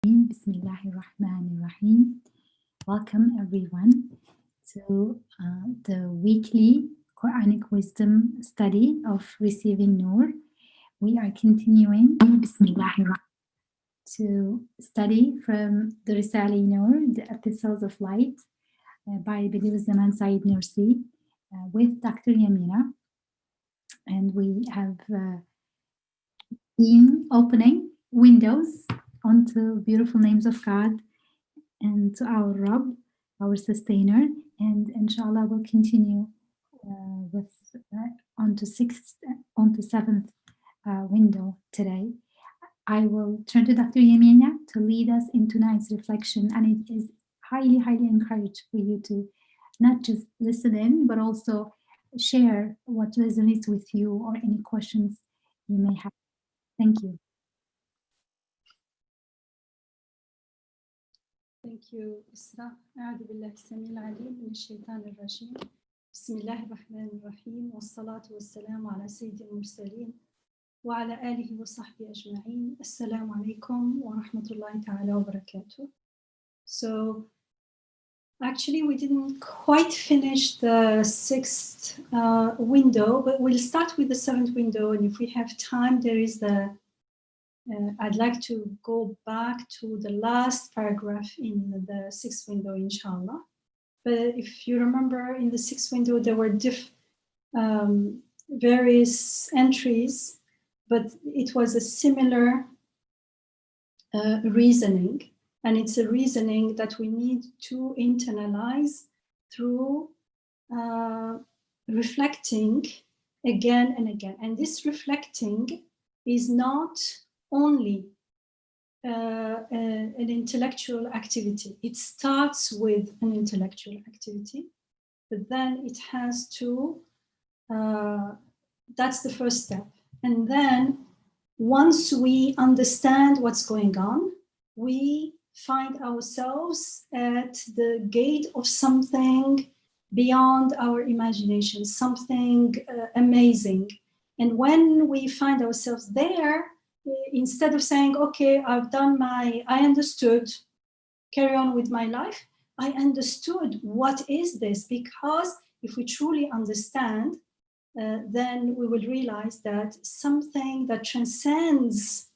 Bismillahirrahmanirrahim. Welcome everyone to the weekly Quranic wisdom study of Receiving Nur. We are continuing to study from the Risale Nur, the Epistles of Light by Bediüz Zaman Said Nursi with Dr. Yamina. And we have been opening windows onto beautiful names of God and to our Rabb, our sustainer, and inshallah we'll continue with onto seventh window today. I will turn to Dr. Yamina to lead us in tonight's reflection, and it is highly encouraged for you to not just listen in, but also share what resonates with you or any questions you may have. Thank you. Thank you, Isra. أعوذ بالله السميع العليم من الشيطان الرجيم. بسم الله الرحمن الرحيم والصلاة والسلام على سيد المرسلين وعلى آله وصحبه أجمعين. السلام عليكم ورحمة الله تعالى وبركاته. So actually we didn't quite finish the sixth window, but we'll start with the seventh window, and if we have time, there is the I'd like to go back to the last paragraph in the sixth window, inshallah. But if you remember, in the sixth window, there were various entries, but it was a similar reasoning. And it's a reasoning that we need to internalize through reflecting again and again. And this reflecting is not only an intellectual activity. It starts with an intellectual activity, but then it has to, that's the first step. And then once we understand what's going on, we find ourselves at the gate of something beyond our imagination, something amazing. And when we find ourselves there, instead of saying, okay, I understood, carry on with my life, I understood what is this, because if we truly understand, then we will realize that something that transcends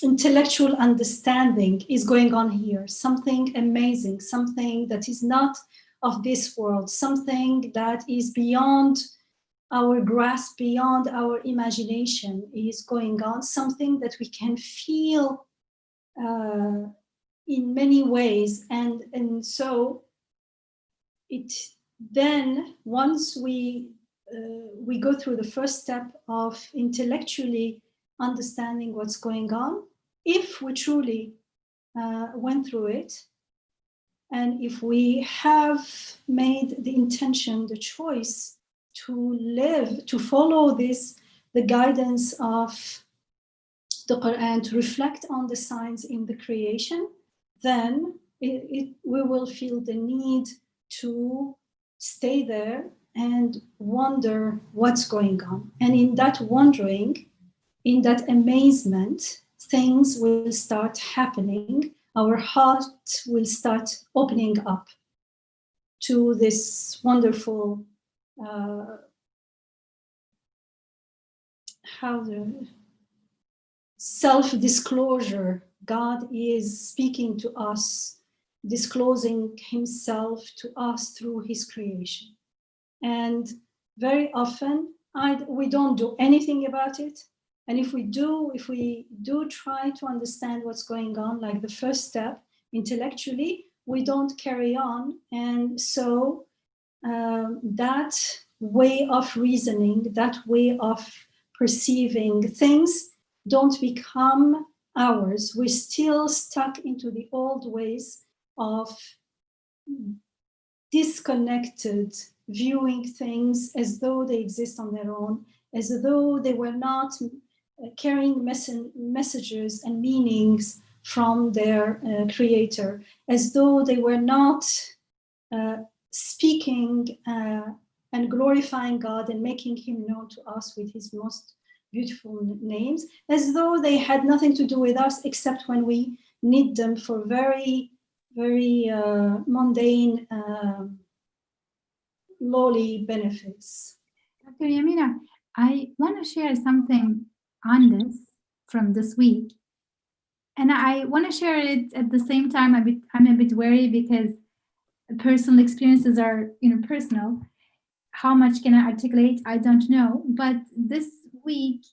intellectual understanding is going on here, something amazing, something that is not of this world, something that is beyond our grasp, beyond our imagination is going on, something that we can feel in many ways. And so it then, once we go through the first step of intellectually understanding what's going on, if we truly went through it, and if we have made the intention, the choice to live, to follow the guidance of the Quran, to reflect on the signs in the creation, then we will feel the need to stay there and wonder what's going on. And in that wondering, in that amazement, things will start happening. Our heart will start opening up to this wonderful self-disclosure. God is speaking to us, disclosing himself to us through his creation. And very often we don't do anything about it. And if we do try to understand what's going on, like the first step, intellectually, we don't carry on. And so that way of reasoning, that way of perceiving things don't become ours. We're still stuck into the old ways of disconnected, viewing things as though they exist on their own, as though they were not carrying messages and meanings from their creator, as though they were not speaking and glorifying God and making him known to us with his most beautiful names, as though they had nothing to do with us except when we need them for very, very mundane, lowly benefits. Dr. Yamina, I want to share something on this from this week. And I want to share it at the same time. I'm a bit wary because personal experiences are, personal. How much can I articulate? I don't know. But this week,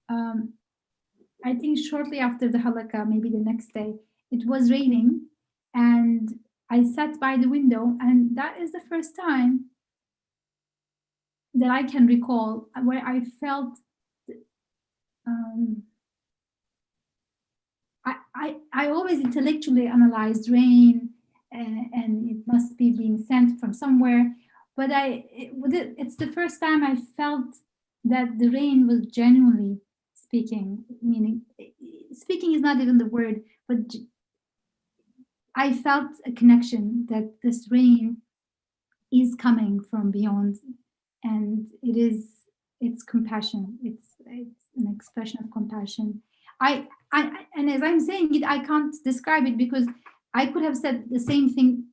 I think shortly after the halakha, maybe the next day, it was raining, and I sat by the window, and that is the first time that I can recall where I felt um, I always intellectually analyzed rain, and it must be being sent from somewhere. But it's the first time I felt that the rain was genuinely speaking, meaning speaking is not even the word, but I felt a connection that this rain is coming from beyond, and it's compassion. It's an expression of compassion. And as I'm saying it, I can't describe it because I could have said the same thing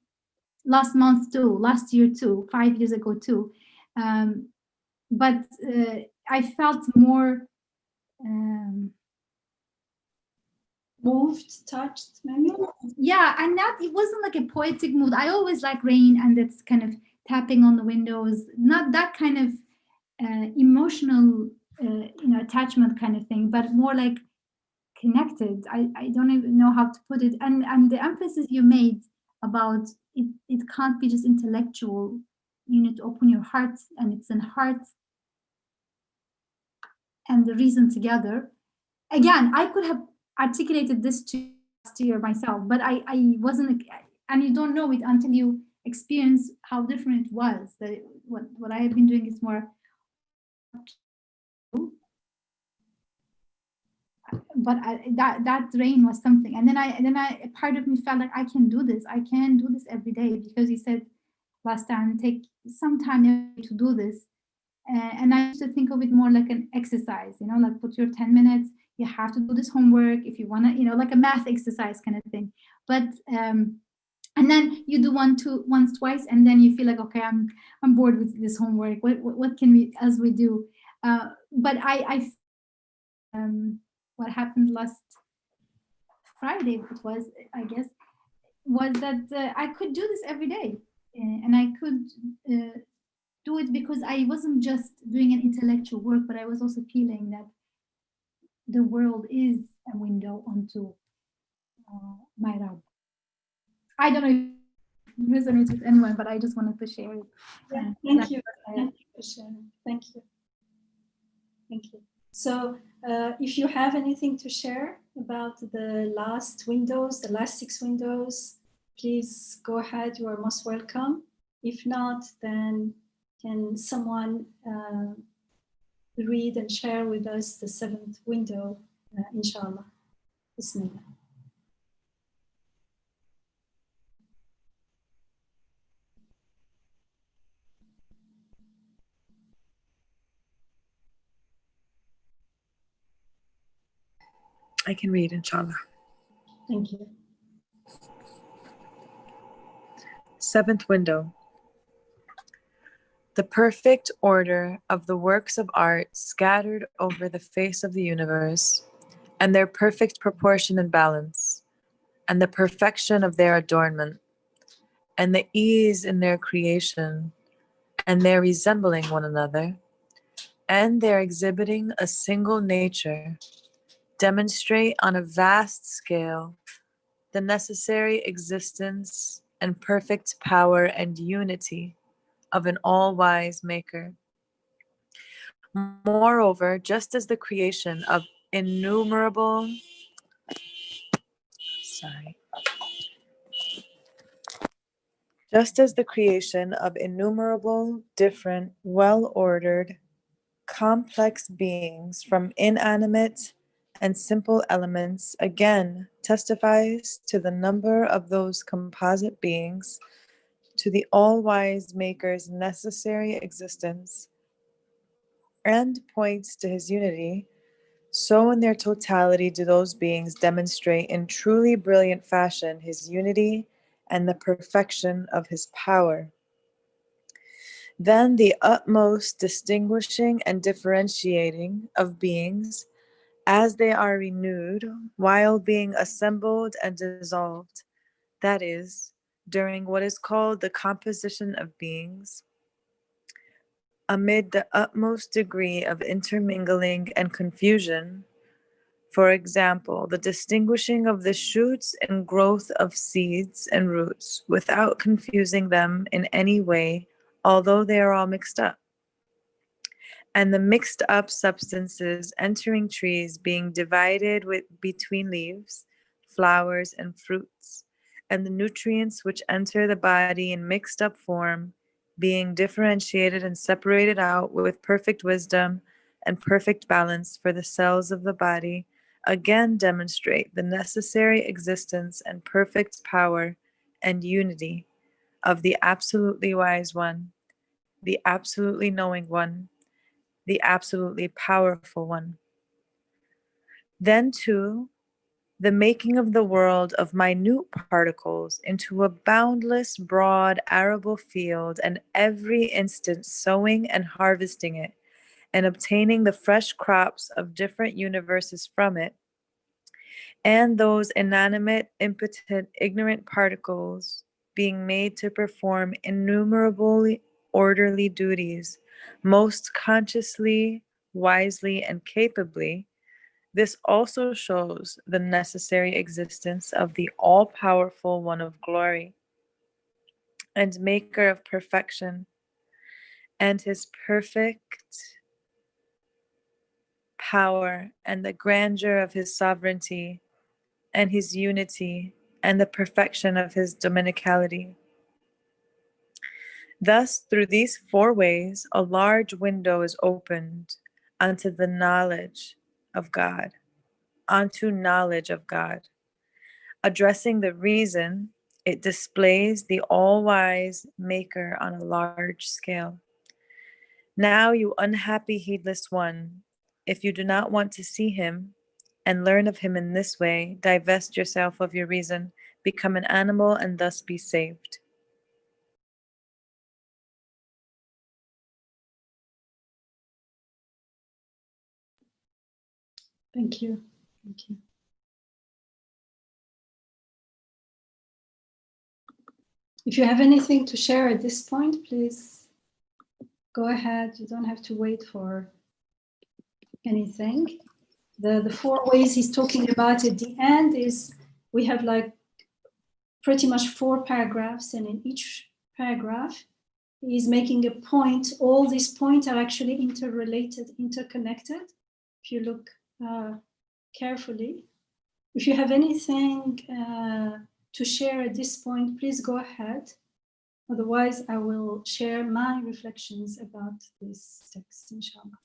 last month too, last year too, 5 years ago too. But I felt more moved, touched, maybe. Yeah, and that it wasn't like a poetic mood. I always like rain, and that's kind of tapping on the windows, not that kind of emotional, attachment kind of thing, but more like connected. I don't even know how to put it. And the emphasis you made about it can't be just intellectual. You need to open your heart, and it's in heart and the reason together. Again, I could have articulated this to last year myself, but I wasn't, and you don't know it until you experience how different it was. That what I have been doing is more, but that rain was something. And then I part of me felt like I can do this. I can do this every day because he said last time take some time to do this. And I used to think of it more like an exercise, like put your 10 minutes, you have to do this homework if you want to, like a math exercise kind of thing. But and then you do once, twice, and then you feel like, okay, I'm bored with this homework. What can we as we do? But what happened last Friday, it was, I guess, was that I could do this every day, and I could do it because I wasn't just doing an intellectual work, but I was also feeling that the world is a window onto my Rab. I don't know if it resonates with anyone, but I just wanted to share it. Yeah, thank you. Thank you for sharing. Thank you. Thank you. So if you have anything to share about the last windows, the last 6 windows, please go ahead. You are most welcome. If not, then can someone read and share with us the 7th window, inshallah. Bismillah. I can read, inshallah. Thank you. 7th window. The perfect order of the works of art scattered over the face of the universe, and their perfect proportion and balance, and the perfection of their adornment, and the ease in their creation, and their resembling one another, and their exhibiting a single nature, demonstrate on a vast scale the necessary existence and perfect power and unity of an all-wise maker. Moreover, just as the creation of innumerable different, well-ordered, complex beings from inanimate and simple elements again testifies to the number of those composite beings, to the all-wise maker's necessary existence, and points to his unity so in their totality do those beings demonstrate in truly brilliant fashion his unity and the perfection of his power. Then the utmost distinguishing and differentiating of beings as they are renewed while being assembled and dissolved, that is, during what is called the composition of beings, amid the utmost degree of intermingling and confusion. For example, the distinguishing of the shoots and growth of seeds and roots without confusing them in any way, although they are all mixed up. And the mixed up substances entering trees being divided between leaves, flowers, and fruits, and the nutrients which enter the body in mixed up form being differentiated and separated out with perfect wisdom and perfect balance for the cells of the body, again demonstrate the necessary existence and perfect power and unity of the absolutely wise one, the absolutely knowing one, the absolutely powerful one. Then, too, the making of the world of minute particles into a boundless, broad, arable field, and every instant sowing and harvesting it, and obtaining the fresh crops of different universes from it, and those inanimate, impotent, ignorant particles being made to perform innumerable orderly duties, most consciously, wisely, and capably. This also shows the necessary existence of the all-powerful one of glory and maker of perfection, and his perfect power and the grandeur of his sovereignty and his unity and the perfection of his dominicality. Thus, through these four ways, a large window is opened unto the knowledge of God, unto knowledge of God. Addressing the reason, it displays the all-wise maker on a large scale. Now, you unhappy heedless one, if you do not want to see him and learn of him in this way, divest yourself of your reason, become an animal, and thus be saved. Thank you. Thank you. If you have anything to share at this point, please go ahead. You don't have to wait for anything. The four ways he's talking about at the end is we have like pretty much 4 paragraphs, and in each paragraph he's making a point. All these points are actually interrelated, interconnected, if you look carefully. If you have anything to share at this point, please go ahead. Otherwise, I will share my reflections about this text, inshallah.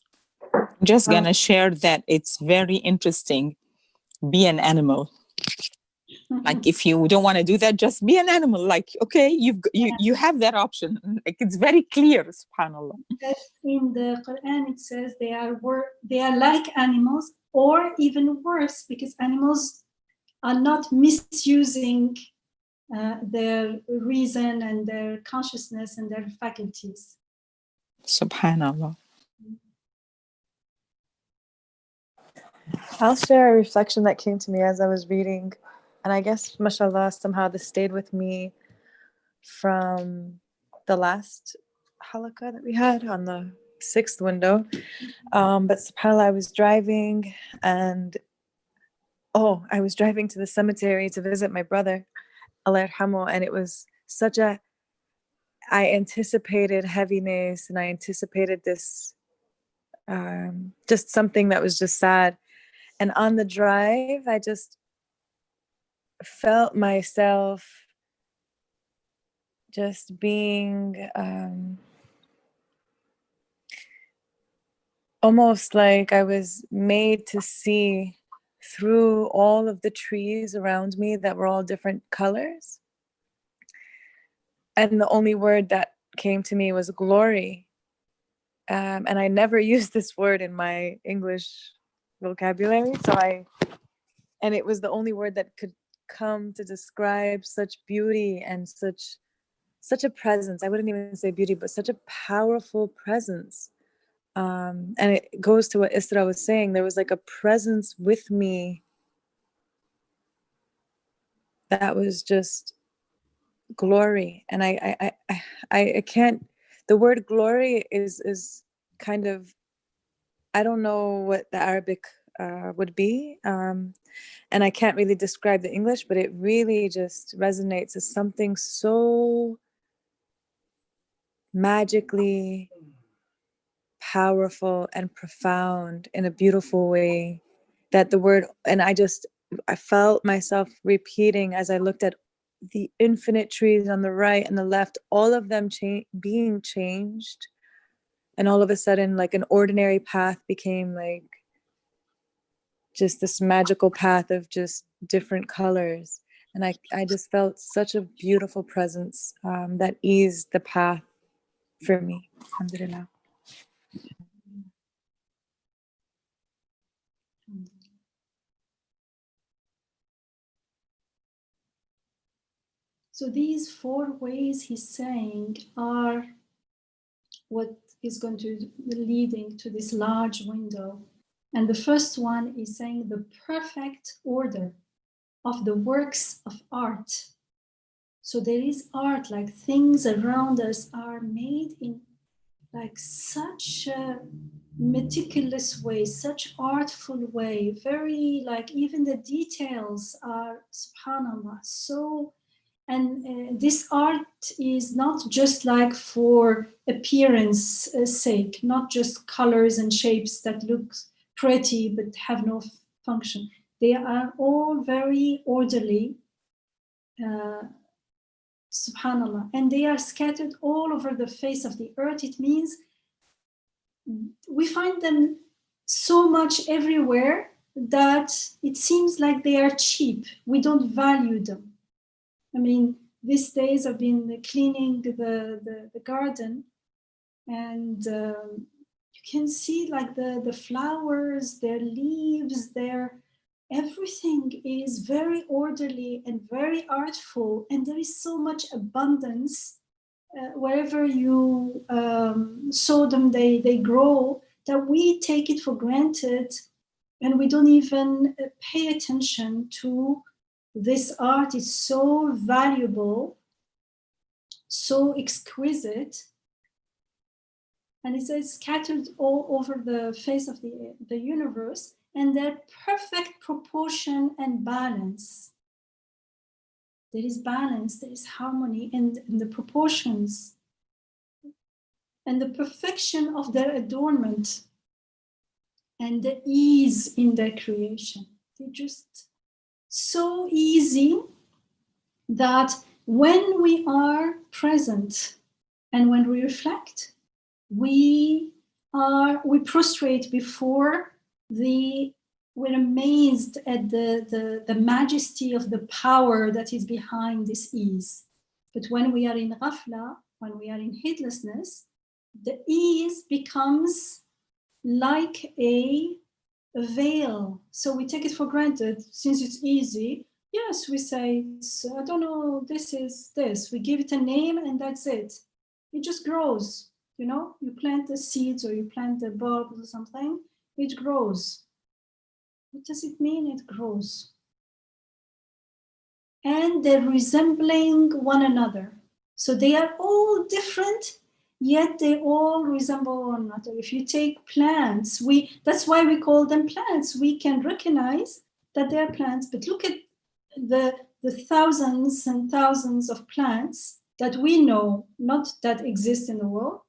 I'm just gonna share that it's very interesting. Be an animal. Like, if you don't want to do that, just be an animal. Like, okay, you have that option. Like, it's very clear, subhanallah. In the Quran, it says they are like animals, or even worse, because animals are not misusing their reason and their consciousness and their faculties. Subhanallah. I'll share a reflection that came to me as I was reading, and I guess, mashallah, somehow this stayed with me from the last halaqah that we had on the 6th window. But subhanallah, I was driving, and I was driving to the cemetery to visit my brother, Allah yarhamu, and it was I anticipated heaviness, and I anticipated this, just something that was just sad. And on the drive, I just felt myself just being almost like I was made to see through all of the trees around me that were all different colors. And the only word that came to me was glory. And I never used this word in my English vocabulary. And it was the only word that could come to describe such beauty and such a presence. I wouldn't even say beauty, but such a powerful presence. And it goes to what Isra was saying. There was like a presence with me that was just glory. And I can't, the word glory is kind of, I don't know what the Arabic would be. And I can't really describe the English, but it really just resonates as something so magically powerful and profound in a beautiful way that the word, and I felt myself repeating as I looked at the infinite trees on the right and the left, all of them being changed. And all of a sudden, like an ordinary path became like just this magical path of just different colors. And I just felt such a beautiful presence that eased the path for me. Alhamdulillah. So these 4 ways he's saying are what is going to be leading to this large window. And the first one is saying the perfect order of the works of art. So there is art, like things around us are made in like such a meticulous way, such artful way, very like even the details are, subhanallah, so. And this art is not just like for appearance sake, not just colors and shapes that look pretty but have no function. They are all very orderly, subhanallah, and they are scattered all over the face of the earth. It means we find them so much everywhere that it seems like they are cheap. We don't value them. I mean, these days I've been cleaning the garden, and you can see like the flowers, their leaves, everything is very orderly and very artful, and there is so much abundance. Wherever you sow them, they grow, that we take it for granted, and we don't even pay attention to this art. Is so valuable, so exquisite, and it says scattered all over the face of the universe, and their perfect proportion and balance. There is balance, there is harmony in the proportions, and the perfection of their adornment, and the ease in their creation. They're just so easy that when we are present and when we reflect, we prostrate before we're amazed at the majesty of the power that is behind this ease. But when we are in ghafla, when we are in heedlessness, the ease becomes like a veil. So we take it for granted. Since it's easy, yes, we say, I don't know, this is this. We give it a name and that's it. It just grows. You know, you plant the seeds or you plant the bulb or something, it grows. What does it mean? It grows. And they're resembling one another. So they are all different, yet they all resemble one another. If you take plants, that's why we call them plants. We can recognize that they are plants, but look at the thousands and thousands of plants that we know, not that exist in the world.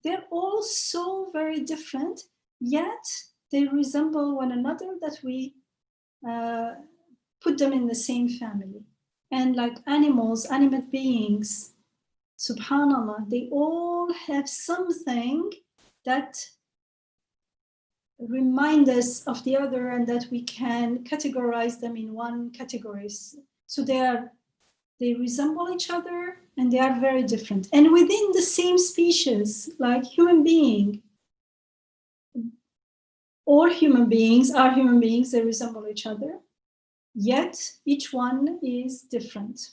They're all so very different, yet they resemble one another, that we put them in the same family. And like animals, animate beings, subhanallah, they all have something that remind us of the other, and that we can categorize them in one category. So they resemble each other, and they are very different. And within the same species, like human being, all human beings are human beings, they resemble each other, yet each one is different.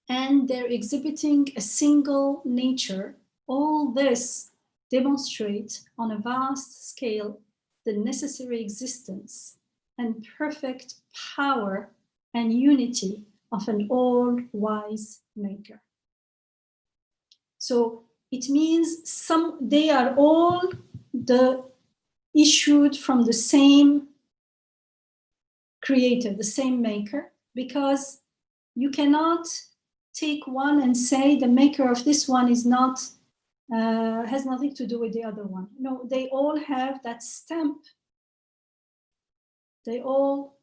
And they're exhibiting a single nature. All this demonstrates on a vast scale the necessary existence and perfect power and unity of an all-wise maker. So it means they are all issued from the same creator, the same maker, because you cannot take one and say the maker of this one is not has nothing to do with the other one. No, they all have that stamp. They all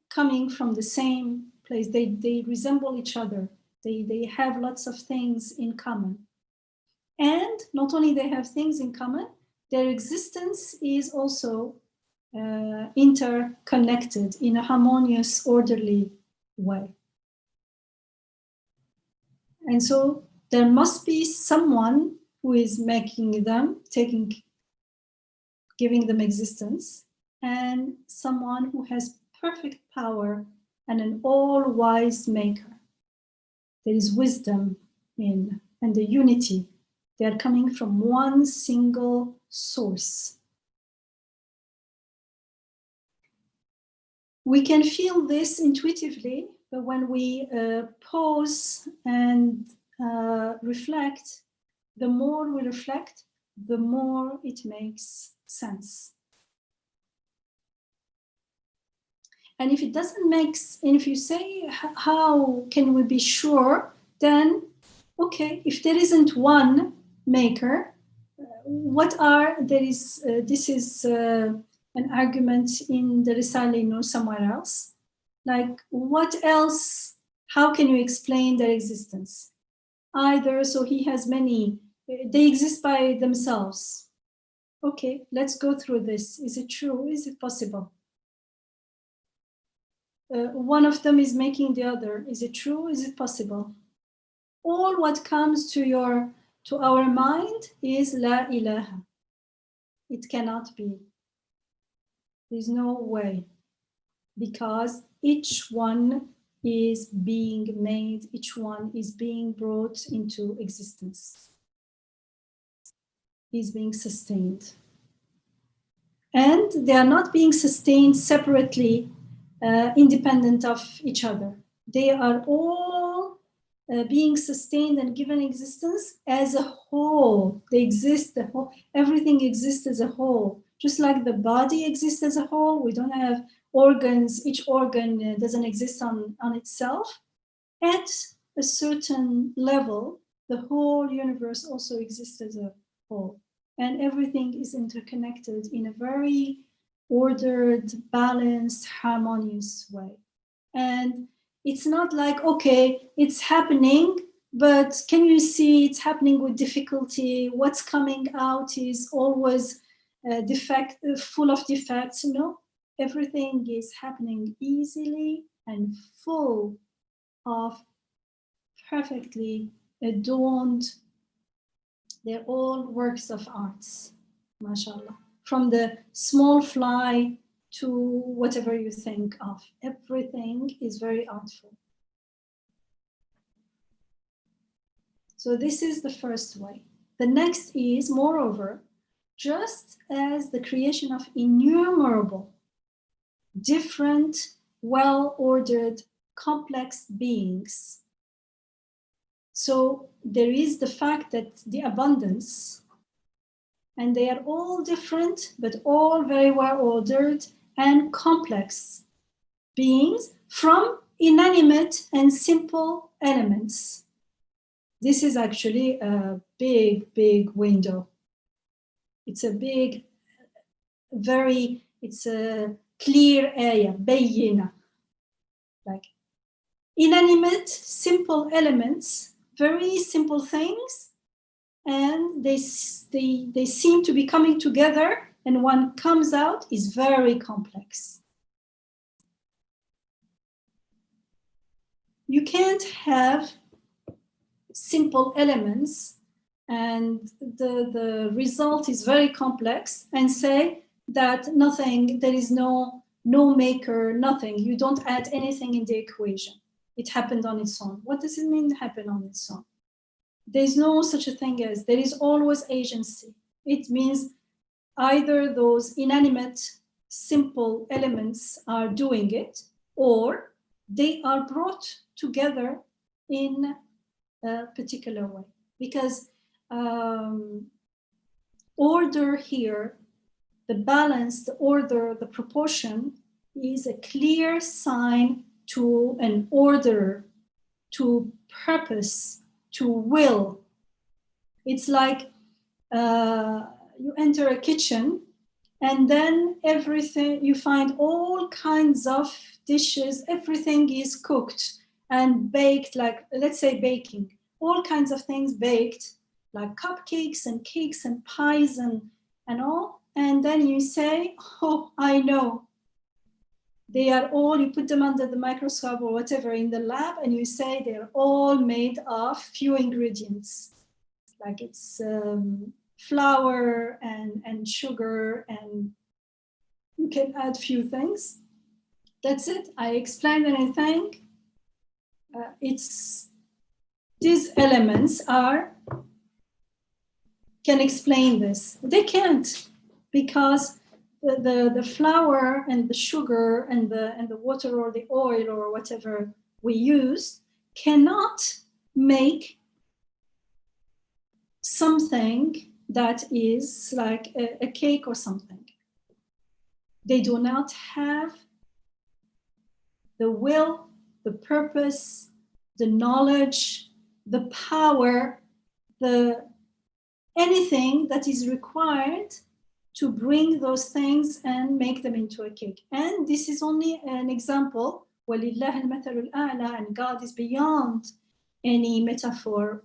coming from the same place. They resemble each other. They have lots of things in common. And not only they have things in common, their existence is also interconnected in a harmonious, orderly way. And so there must be someone who is making them, giving them existence, and someone who has perfect power and an all-wise maker. There is wisdom in, and the unity. They are coming from one single source. We can feel this intuitively, but when we pause and reflect, the more we reflect, the more it makes sense. And if it doesn't make sense, and if you say, how can we be sure? Then, okay, if there isn't one maker, this is an argument in the Risale or somewhere else. Like, what else, how can you explain their existence? Either, so he has many, they exist by themselves. Okay, let's go through this. Is it true? Is it possible? One of them is making the other. Is it true? Is it possible? All what comes to our mind is La ilaha. It cannot be. There's no way. Because each one is being made, each one is being brought into existence. Is being sustained. And they are not being sustained separately, independent of each other. They are all being sustained and given existence as a whole. They exist, the whole, everything exists as a whole. Just like the body exists as a whole, we don't have organs, each organ doesn't exist on itself. At a certain level, the whole universe also exists as a whole. And everything is interconnected in a very ordered, balanced, harmonious way. And it's not like, okay, it's happening, but can you see it's happening with difficulty? What's coming out is always full of defects. No, everything is happening easily and full of perfectly adorned. They're all works of arts, mashallah. From the small fly to whatever you think of. Everything is very artful. So this is the first way. The next is, moreover, just as the creation of innumerable, different, well-ordered, complex beings. So there is the fact that the abundance, and they are all different, but all very well ordered and complex beings from inanimate and simple elements. This is actually a big, big window. It's a big, it's a clear area, bayina. Like inanimate, simple elements, very simple things, and they seem to be coming together, and one comes out is very complex. You can't have simple elements and the result is very complex and say that nothing, there is no maker, nothing. You don't add anything in the equation. It happened on its own. What does it mean, happen on its own? There's no such a thing as, there is always agency. It means either those inanimate, simple elements are doing it, or they are brought together in a particular way. Because order here, the balance, the order, the proportion is a clear sign to an order, to purpose, to will. It's like you enter a kitchen and then everything, you find all kinds of dishes, everything is cooked and baked, like, let's say baking, all kinds of things baked, like cupcakes and cakes and pies and all. And then you say, oh, I know. They are all, you put them under the microscope or whatever in the lab, and you say they're all made of few ingredients. Like it's flour and sugar, and you can add few things. That's it. I explained anything. These elements can explain this. They can't, because the flour and the sugar and the water or the oil or whatever we use cannot make something that is like a cake or something. They do not have the will, the purpose, the knowledge, the power, anything that is required to bring those things and make them into a cake. And this is only an example. وَلِلَّهِ الْمَثَلُ الْأَعْلَى, and God is beyond any metaphor.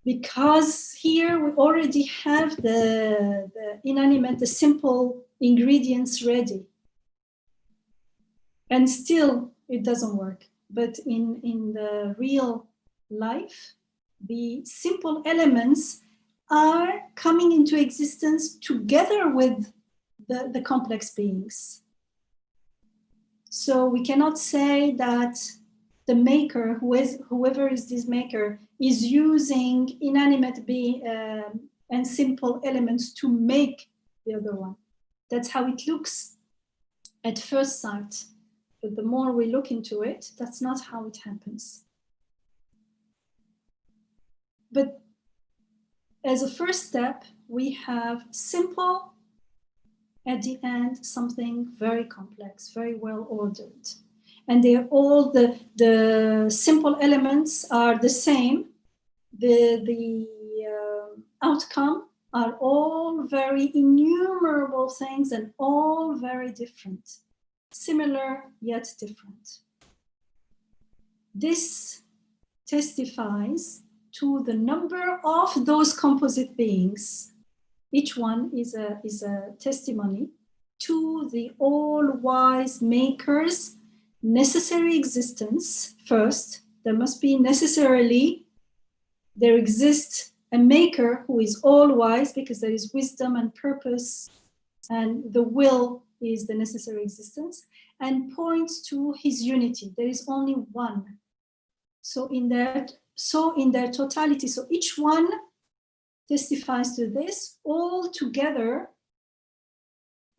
Because here we already have the inanimate, the simple ingredients ready. And still it doesn't work. But in the real life, the simple elements are coming into existence together with the complex beings. So we cannot say that the maker, whoever is this maker, is using inanimate and simple elements to make the other one. That's how it looks at first sight. But the more we look into it, that's not how it happens. But as a first step, we have simple, at the end, something very complex, very well ordered. And they are all, the simple elements are the same. The outcome are all very innumerable things and all very different. Similar, yet different. This testifies to the number of those composite beings. Each one is a testimony to the all-wise maker's necessary existence. First, there must be there exists a maker who is all-wise, because there is wisdom and purpose, and the will is the necessary existence, and points to his unity. There is only one. So in their totality, so each one testifies to this. All together,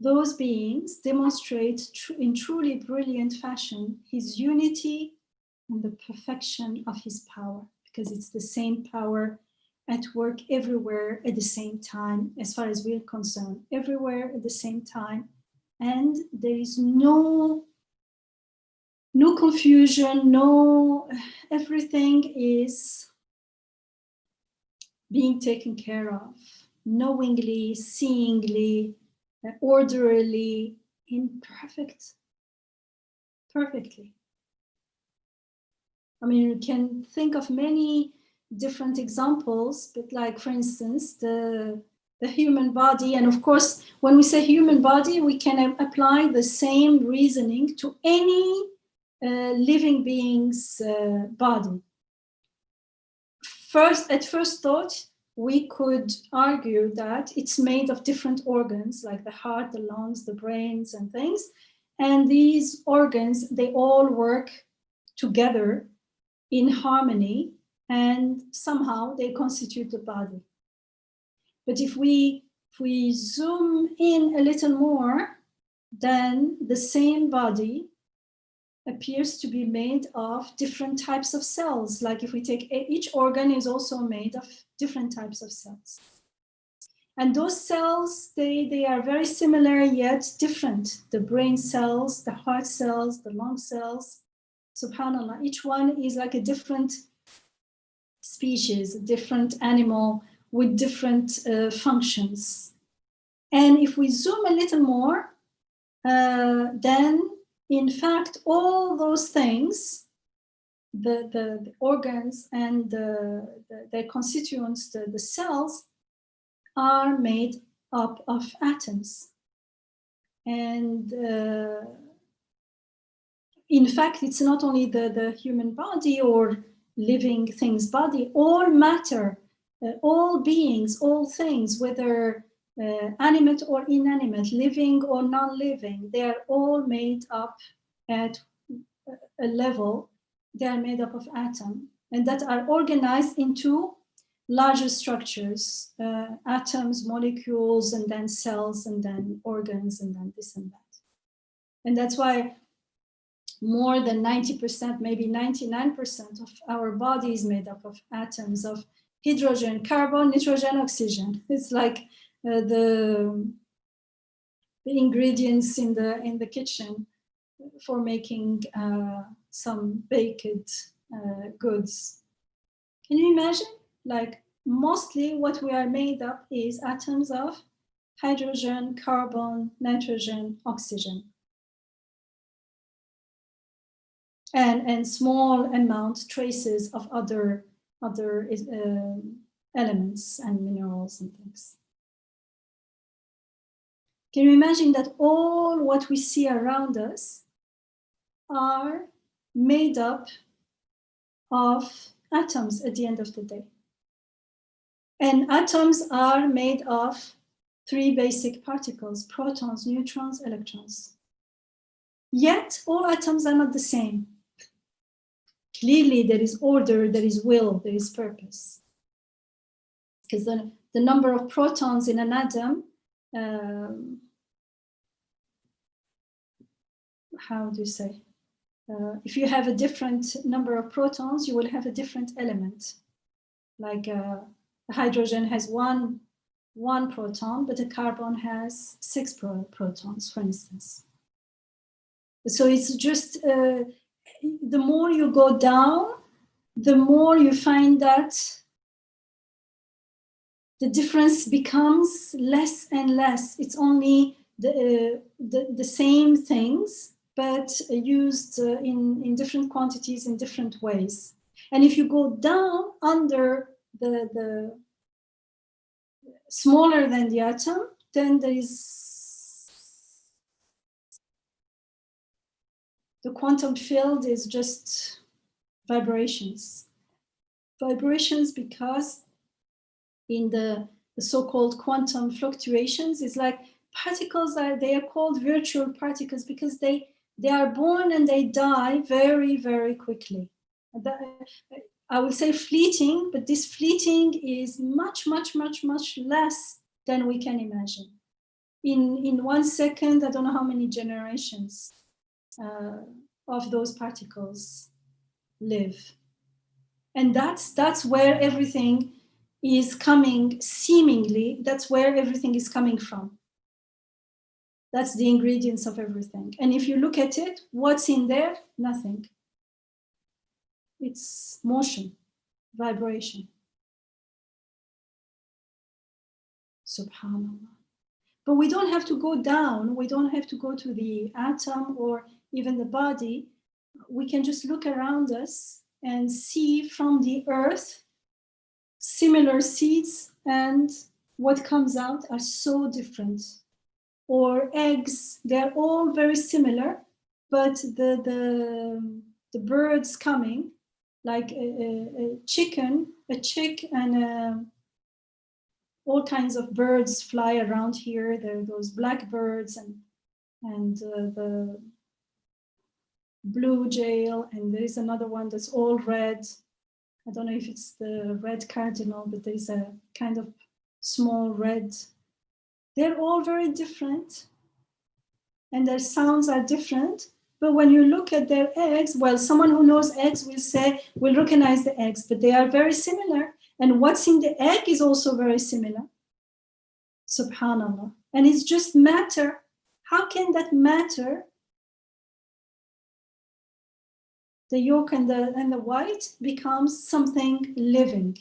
those beings demonstrate in truly brilliant fashion his unity and the perfection of his power, because it's the same power at work everywhere at the same time, as far as we're concerned, everywhere at the same time. And there is no confusion, everything is being taken care of, knowingly, seeingly, orderly, perfectly. I mean, you can think of many different examples, but like, for instance, the human body. And of course, when we say human body, we can apply the same reasoning to any living being's body. At first thought, we could argue that it's made of different organs, like the heart, the lungs, the brains, and things. And these organs, they all work together in harmony, and somehow they constitute the body. But if we zoom in a little more, then the same body appears to be made of different types of cells. Like if we take each organ is also made of different types of cells. And those cells, they are very similar yet different. The brain cells, the heart cells, the lung cells, subhanAllah, each one is like a different species, a different animal with different functions. And if we zoom a little more, then in fact, all those things, the organs and their constituents, the cells, are made up of atoms. And in fact, it's not only the human body or living things body, all matter, all beings, all things, whether animate or inanimate, living or non-living, they are all made up at a level, they are made up of atom, and that are organized into larger structures, atoms, molecules, and then cells, and then organs, and then this and that. And that's why more than 90%, maybe 99% of our body is made up of atoms of hydrogen, carbon, nitrogen, oxygen. It's like the ingredients in the kitchen for making some baked goods. Can you imagine? Like mostly what we are made up is atoms of hydrogen, carbon, nitrogen, oxygen. And small amount traces of other elements and minerals and things. Can you imagine that all what we see around us are made up of atoms at the end of the day? And atoms are made of 3 basic particles: protons, neutrons, electrons. Yet all atoms are not the same. Clearly, there is order, there is will, there is purpose. Because the number of protons in an atom, how do you say? If you have a different number of protons, you will have a different element. Like hydrogen has one proton, but a carbon has 6 protons, for instance. So it's just, the more you go down, the more you find that the difference becomes less and less. It's only the same things, but used in different quantities in different ways. And if you go down under the smaller than the atom, then there is the quantum field is just vibrations. Vibrations because in the so-called quantum fluctuations, it's like particles they are called virtual particles because they are born and they die very, very quickly. I would say fleeting, but this fleeting is much, much, much, much less than we can imagine. In 1 second, I don't know how many generations of those particles live. And that's where everything is coming, seemingly, that's where everything is coming from. That's the ingredients of everything. And if you look at it, what's in there? Nothing. It's motion, vibration. Subhanallah. But we don't have to go down. We don't have to go to the atom or even the body. We can just look around us and see from the earth similar seeds, and what comes out are so different. Or eggs, they're all very similar, but the birds coming, like a chick and all kinds of birds fly around here. There are those blackbirds and the blue jay, and there is another one that's all red. I don't know if it's the red cardinal, but there's a kind of small red. They're all very different, and their sounds are different. But when you look at their eggs, well, someone who knows eggs will recognize the eggs, but they are very similar. And what's in the egg is also very similar. Subhanallah. And it's just matter. How can that matter? The yolk and the white becomes something living.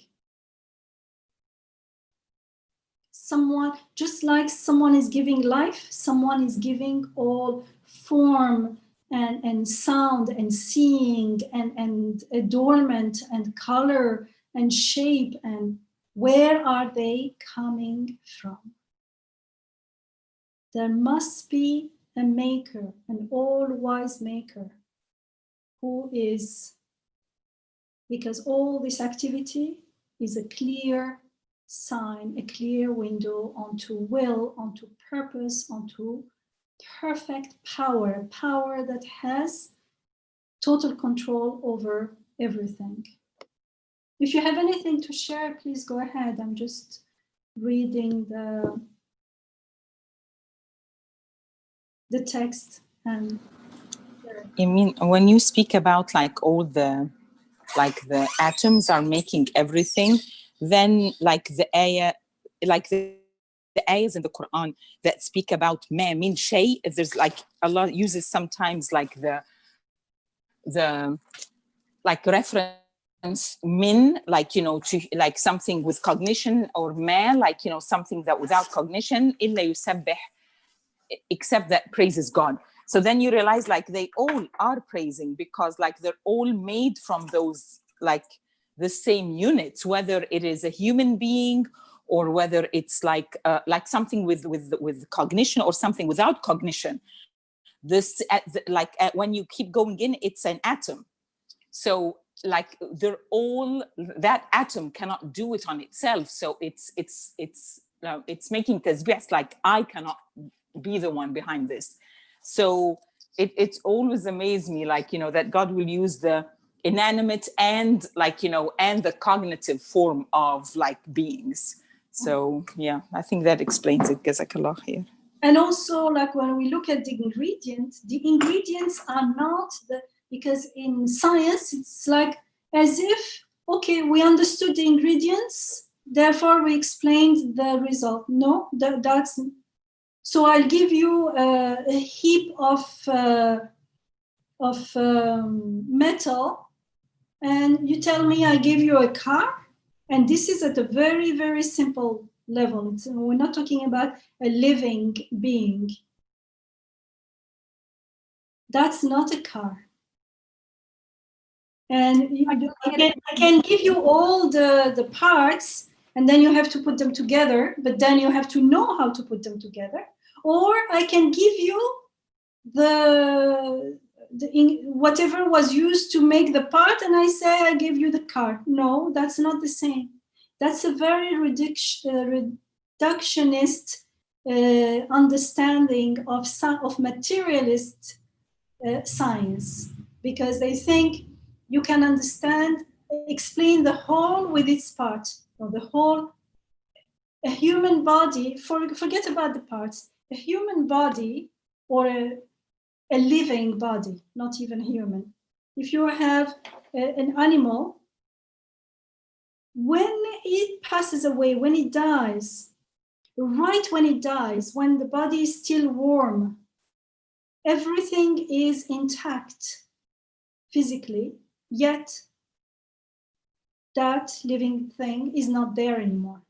Someone, just like someone is giving life, someone is giving all form and sound and seeing and adornment and color and shape. And where are they coming from? There must be a maker, an all-wise maker, who is, because all this activity is a clear sign, a clear window onto will, onto purpose, onto perfect power, power that has total control over everything. If you have anything to share, please go ahead. I'm just reading the text. And I mean, when you speak about like all the atoms are making everything, then like the ayah, like the ayahs in the Quran that speak about ma min shay, there's like Allah uses sometimes like the like reference min, like, you know, to like something with cognition, or ma, like, you know, something that without cognition, illa yusabbih, except that praises God. So then you realize like they all are praising, because like they're all made from those, like the same units, whether it is a human being or whether it's like something with cognition or something without cognition. This when you keep going in, it's an atom. So like they're all, that atom cannot do it on itself. So it's making tasbihs, like I cannot be the one behind this. So it's always amazed me, like, you know, that God will use the inanimate and like, you know, and the cognitive form of like beings. So yeah, I think that explains it. Jazakallah khair. And also, like when we look at the ingredients are not because in science, it's like as if, okay, we understood the ingredients, therefore we explained the result. No, that's, so I'll give you a heap of metal, and you tell me I gave you a car, and this is at a very, very simple level. We're not talking about a living being. That's not a car. And I can give you all the parts, and then you have to put them together, but then you have to know how to put them together. Or I can give you whatever was used to make the part, and I say I gave you the car. No, that's not the same. That's a very reductionist understanding of materialist science, because they think you can explain the whole with its part, or the whole. A human body, forget about the parts. A human body, or a living body, not even human. If you have an animal, when it passes away, when it dies, right when it dies, when the body is still warm, everything is intact physically, yet that living thing is not there anymore.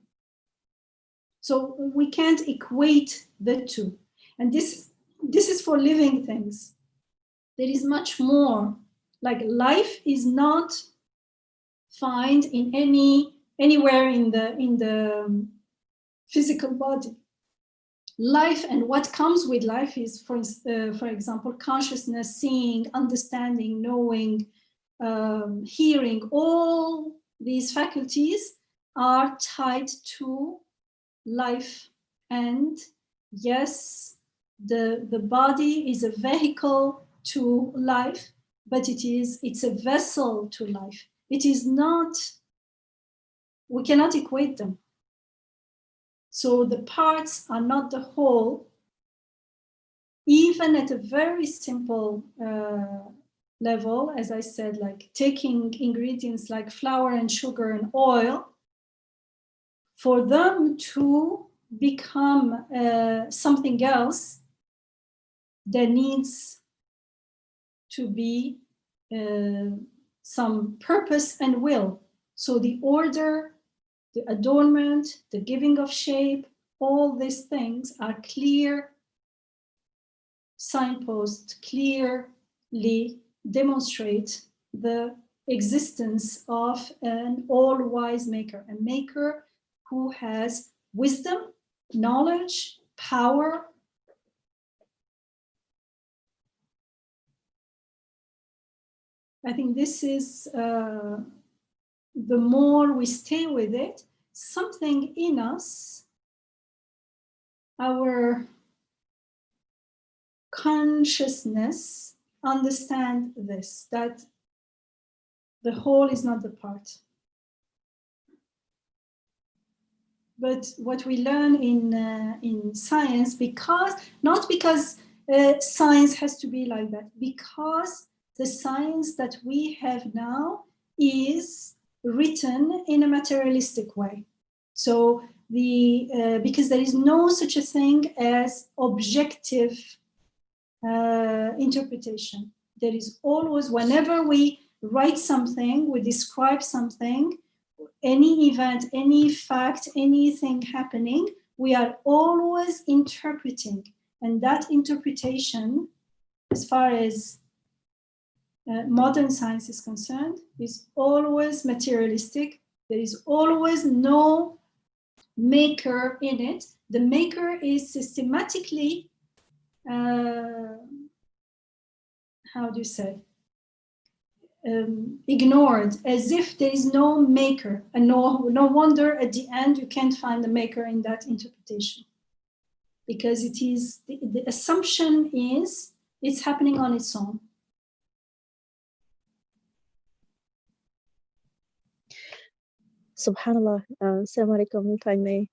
So we can't equate the two. And this is for living things. There is much more. Like life is not found in anywhere in the physical body. Life and what comes with life is, for example, consciousness, seeing, understanding, knowing, hearing. All these faculties are tied to life. And yes, the body is a vehicle to life, but it's a vessel to life. It is not, we cannot equate them. So the parts are not the whole, even at a very simple level, as I said, like taking ingredients like flour and sugar and oil, for them to become something else, there needs to be some purpose and will. So the order, the adornment, the giving of shape, all these things are clear signposts, clearly demonstrate the existence of an all-wise maker, a maker who has wisdom, knowledge, power. I think this is, the more we stay with it, something in us, our consciousness, understand this, that the whole is not the part. But what we learn in science, because not because science has to be like that, because the science that we have now is written in a materialistic way. So because there is no such a thing as objective interpretation. There is always, whenever we write something, we describe something, any event, any fact, anything happening, we are always interpreting. And that interpretation, as far as modern science is concerned, is always materialistic. There is always no maker in it. The maker is systematically, how do you say, ignored, as if there is no maker, and no wonder at the end you can't find the maker in that interpretation, because it is the assumption is it's happening on its own. Subhanallah. Assalamu alaikum, if I may.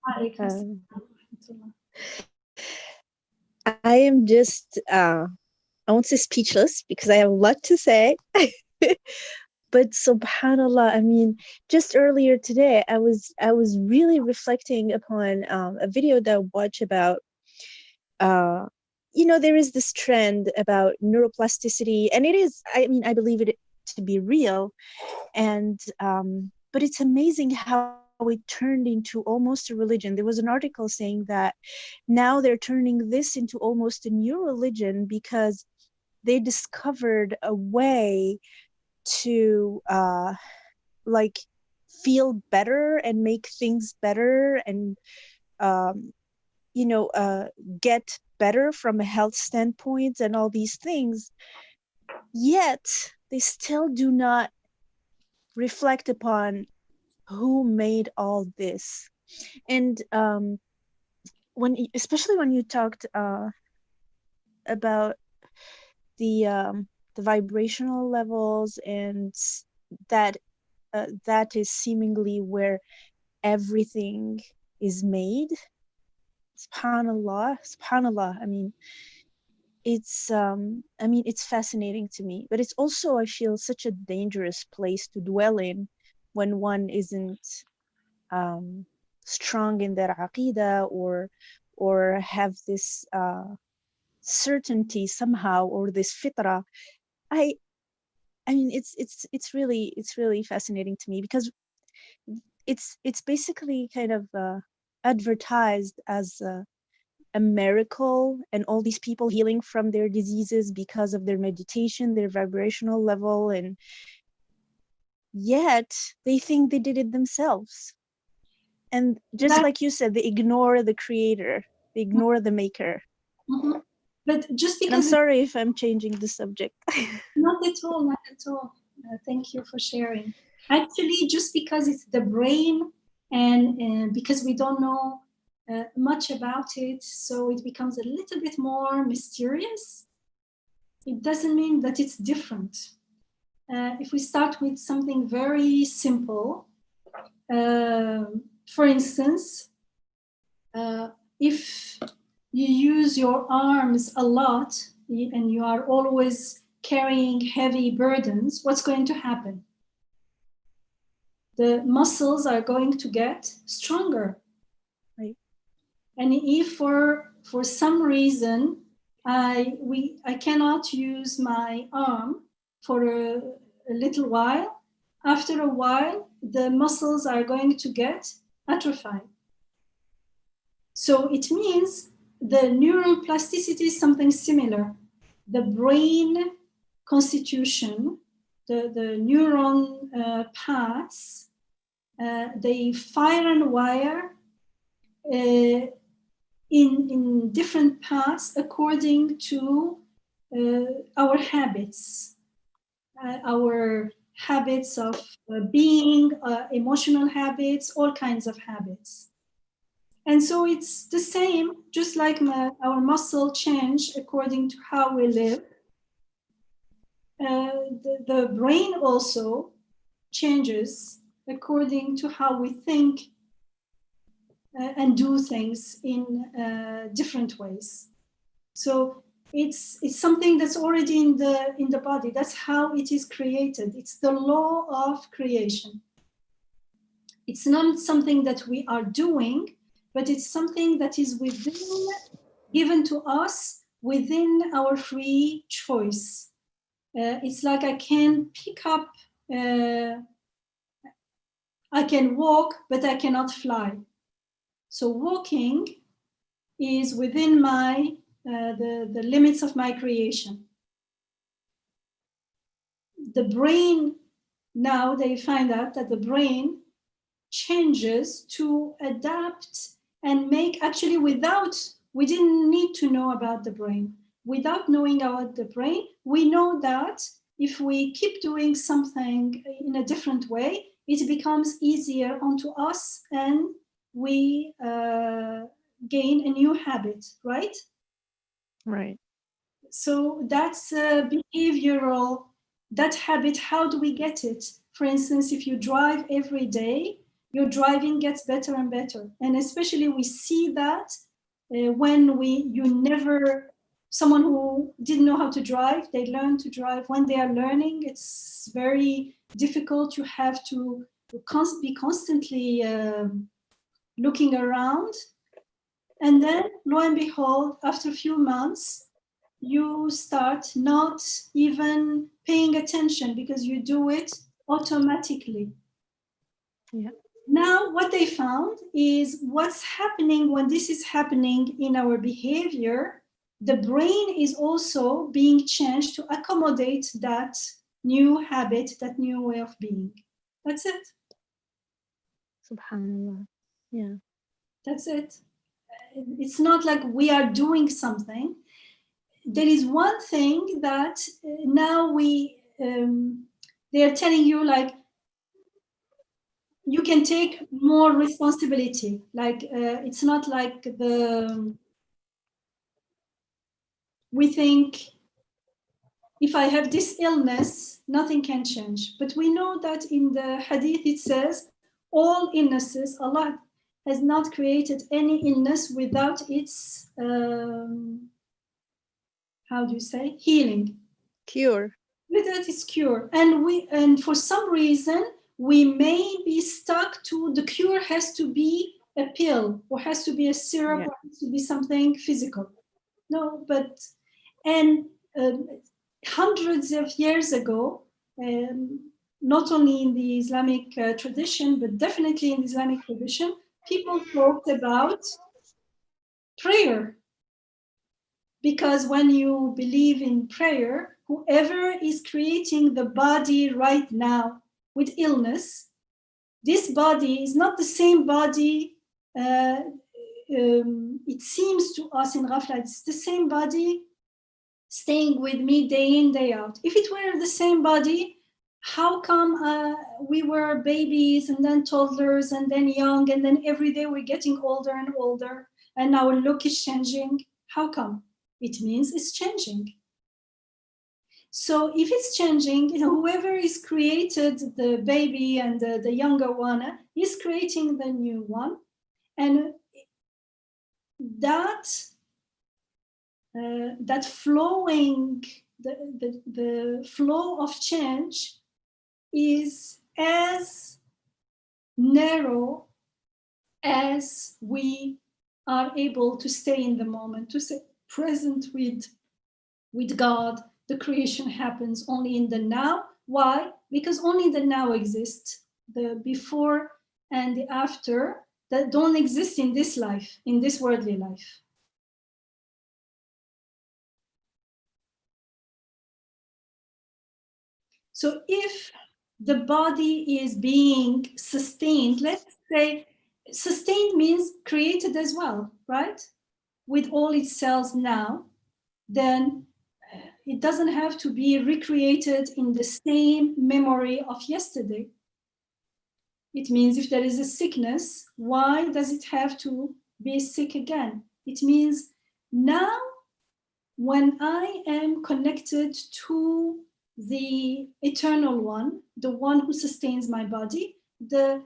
I am just, I won't say speechless because I have a lot to say. But subhanallah, I mean, just earlier today, I was really reflecting upon a video that I watched about, there is this trend about neuroplasticity, and it is, I mean, I believe it to be real, and but it's amazing how it turned into almost a religion. There was an article saying that now they're turning this into almost a new religion because they discovered a way to like feel better and make things better and get better from a health standpoint and all these things, yet they still do not reflect upon who made all this. And especially when you talked about the vibrational levels, and that is seemingly where everything is made. Subhanallah. I mean, it's fascinating to me, but it's also, I feel, such a dangerous place to dwell in when one isn't strong in their aqidah or have this certainty somehow, or this fitrah. I mean, it's really fascinating to me, because it's basically kind of advertised as a miracle, and all these people healing from their diseases because of their meditation, their vibrational level, and yet they think they did it themselves. And just like you said, they ignore the creator, they ignore the maker. Mm-hmm. But just because, and I'm sorry if I'm changing the subject. Not at all. Thank you for sharing. Actually, just because it's the brain, and because we don't know much about it, so it becomes a little bit more mysterious. It doesn't mean that it's different. If we start with something very simple, for instance, if you use your arms a lot and you are always carrying heavy burdens, what's going to happen? The muscles are going to get stronger. Right. And if for some reason I cannot use my arm for a little while, after a while, the muscles are going to get atrophied. So it means the neuroplasticity is something similar. The brain constitution, the neuron paths, they fire and wire in different paths according to our habits, our habits of being, emotional habits, all kinds of habits. And so it's the same, just like our muscle change according to how we live. The brain also changes according to how we think and do things in different ways. So it's something that's already in the body. That's how it is created. It's the law of creation. It's not something that we are doing, but it's something that is given to us within our free choice. It's like I can pick up, I can walk, but I cannot fly. So walking is within the limits of my creation. The brain, now they find out that the brain changes to adapt and make, actually we didn't need to know about the brain. Without knowing about the brain, we know that if we keep doing something in a different way, it becomes easier onto us and we gain a new habit, right? Right. So that's behavioral, that habit, how do we get it? For instance, if you drive every day, your driving gets better and better. And especially we see that when someone who didn't know how to drive, they learn to drive. When they are learning, it's very difficult. You have to be constantly looking around. And then, lo and behold, after a few months, you start not even paying attention because you do it automatically. Yeah. Now, what they found is what's happening when this is happening in our behavior, the brain is also being changed to accommodate that new habit, that new way of being. That's it. Subhanallah. Yeah. That's it. It's not like we are doing something. There is one thing that now they're telling you, like, you can take more responsibility. Like it's not like we think if I have this illness, nothing can change. But we know that in the hadith it says all illnesses, Allah has not created any illness without its how do you say, healing, Cure. without its cure. And for some reason we may be stuck to the cure has to be a pill or has to be a syrup, Yeah. or has to be something physical. No, but and hundreds of years ago, not only in the Islamic tradition, but definitely in the Islamic tradition, people talked about prayer. Because when you believe in prayer, whoever is creating the body right now with illness, this body is not the same body. It seems to us in Ghafla, it's the same body staying with me day in, day out. If it were the same body, How come we were babies and then toddlers and then young and then every day we're getting older and older and our look is changing? How come? It means it's changing. So if it's changing, whoever is created the baby and the younger one is creating the new one, and that flowing, the flow of change is as narrow as we are able to stay in the moment, to stay present with God. The creation happens only in the now. Why? Because only the now exists. The before and the after that don't exist in this life, in this worldly life. So if the body is being sustained, let's say sustained means created as well, right? With all its cells now, then it doesn't have to be recreated in the same memory of yesterday. It means if there is a sickness, why does it have to be sick again? It means now when I am connected to the eternal one, the one who sustains my body, the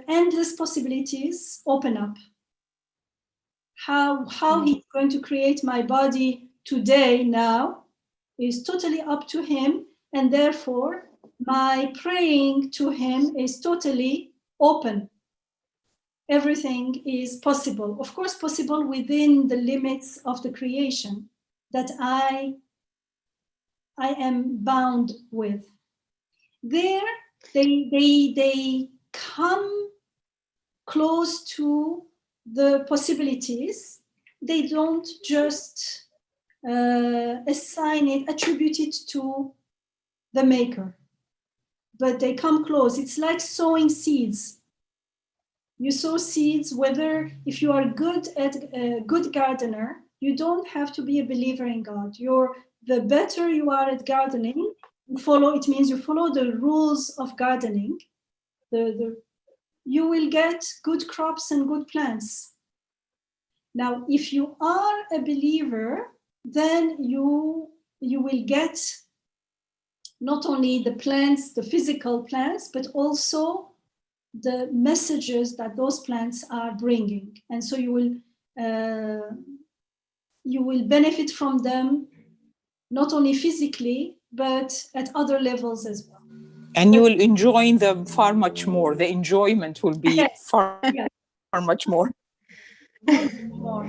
endless possibilities open up. How he's going to create my body today now is totally up to him, and therefore my praying to him is totally open. Everything is possible, of course, possible within the limits of the creation that I am bound with. There, they come close to the possibilities. They don't just attribute it to the maker, but they come close. It's like sowing seeds. You sow seeds, whether if you are good at a good gardener, you don't have to be a believer in God. The better you are at gardening, it means you follow the rules of gardening. You will get good crops and good plants. Now, if you are a believer, then you will get not only the plants, the physical plants, but also the messages that those plants are bringing. And so you will benefit from them, not only physically, but at other levels as well. And you will enjoy them far much more. The enjoyment will be far much more. More.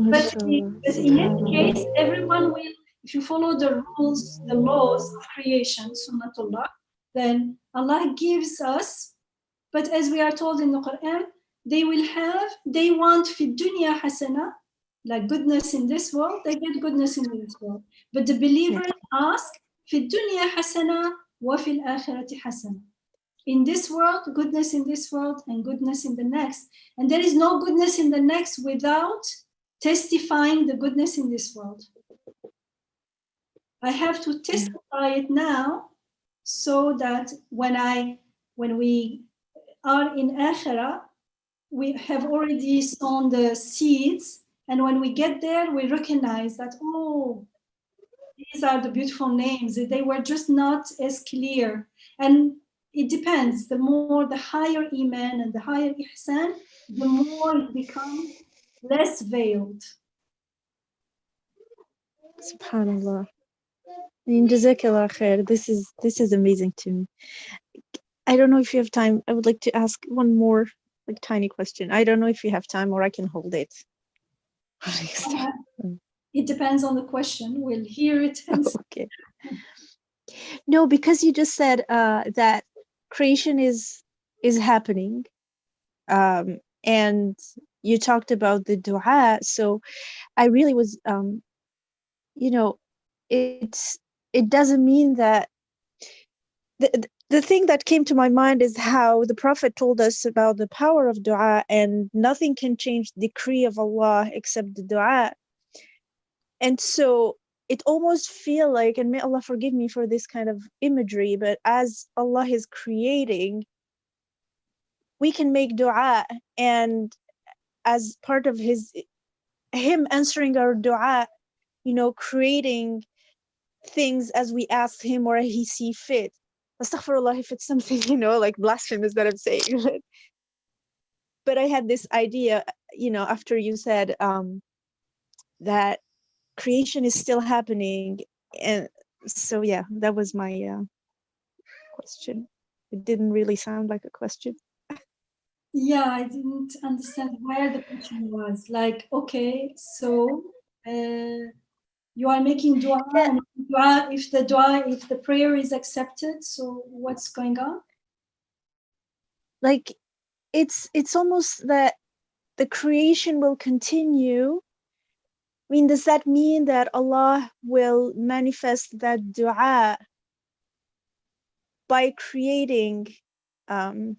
But in any case, everyone will, if you follow the rules, the laws of creation, Sunnatullah, then Allah gives us, but as we are told in the Quran, they want fi dunya hasana, like goodness in this world, they get goodness in this world. But the believers ask, fi dunya hasana wa fil akhirati hasana. In this world, goodness in this world, and goodness in the next. And there is no goodness in the next without testifying the goodness in this world. I have to testify it now, so that when we are in Akhirah, we have already sown the seeds, and when we get there, we recognize that, oh, these are the beautiful names. They were just not as clear. And it depends. The higher iman and the higher ihsan, the more it becomes less veiled. SubhanAllah. Jazakallah khair. This is amazing to me. I don't know if you have time. I would like to ask one more tiny question. I don't know if you have time or I can hold it. It depends on the question. We'll hear it. Okay. No, because you just said that creation is happening, and you talked about the dua. So I really was, it doesn't mean that the thing that came to my mind is how the Prophet told us about the power of dua, and nothing can change the decree of Allah except the dua. And so it almost feel like, and may Allah forgive me for this kind of imagery, but as Allah is creating, we can make dua, and as part of him answering our dua, creating things as we ask him or he see fit. Astaghfirullah if it's something, like blasphemous that I'm saying. But I had this idea, after you said that creation is still happening. And so, yeah, that was my question. It didn't really sound like a question. Yeah, I didn't understand where the question was. Like, okay, so you are making dua, Yeah. and if the prayer is accepted, so what's going on? Like, it's almost that the creation will continue. I mean, does that mean that Allah will manifest that dua by creating, I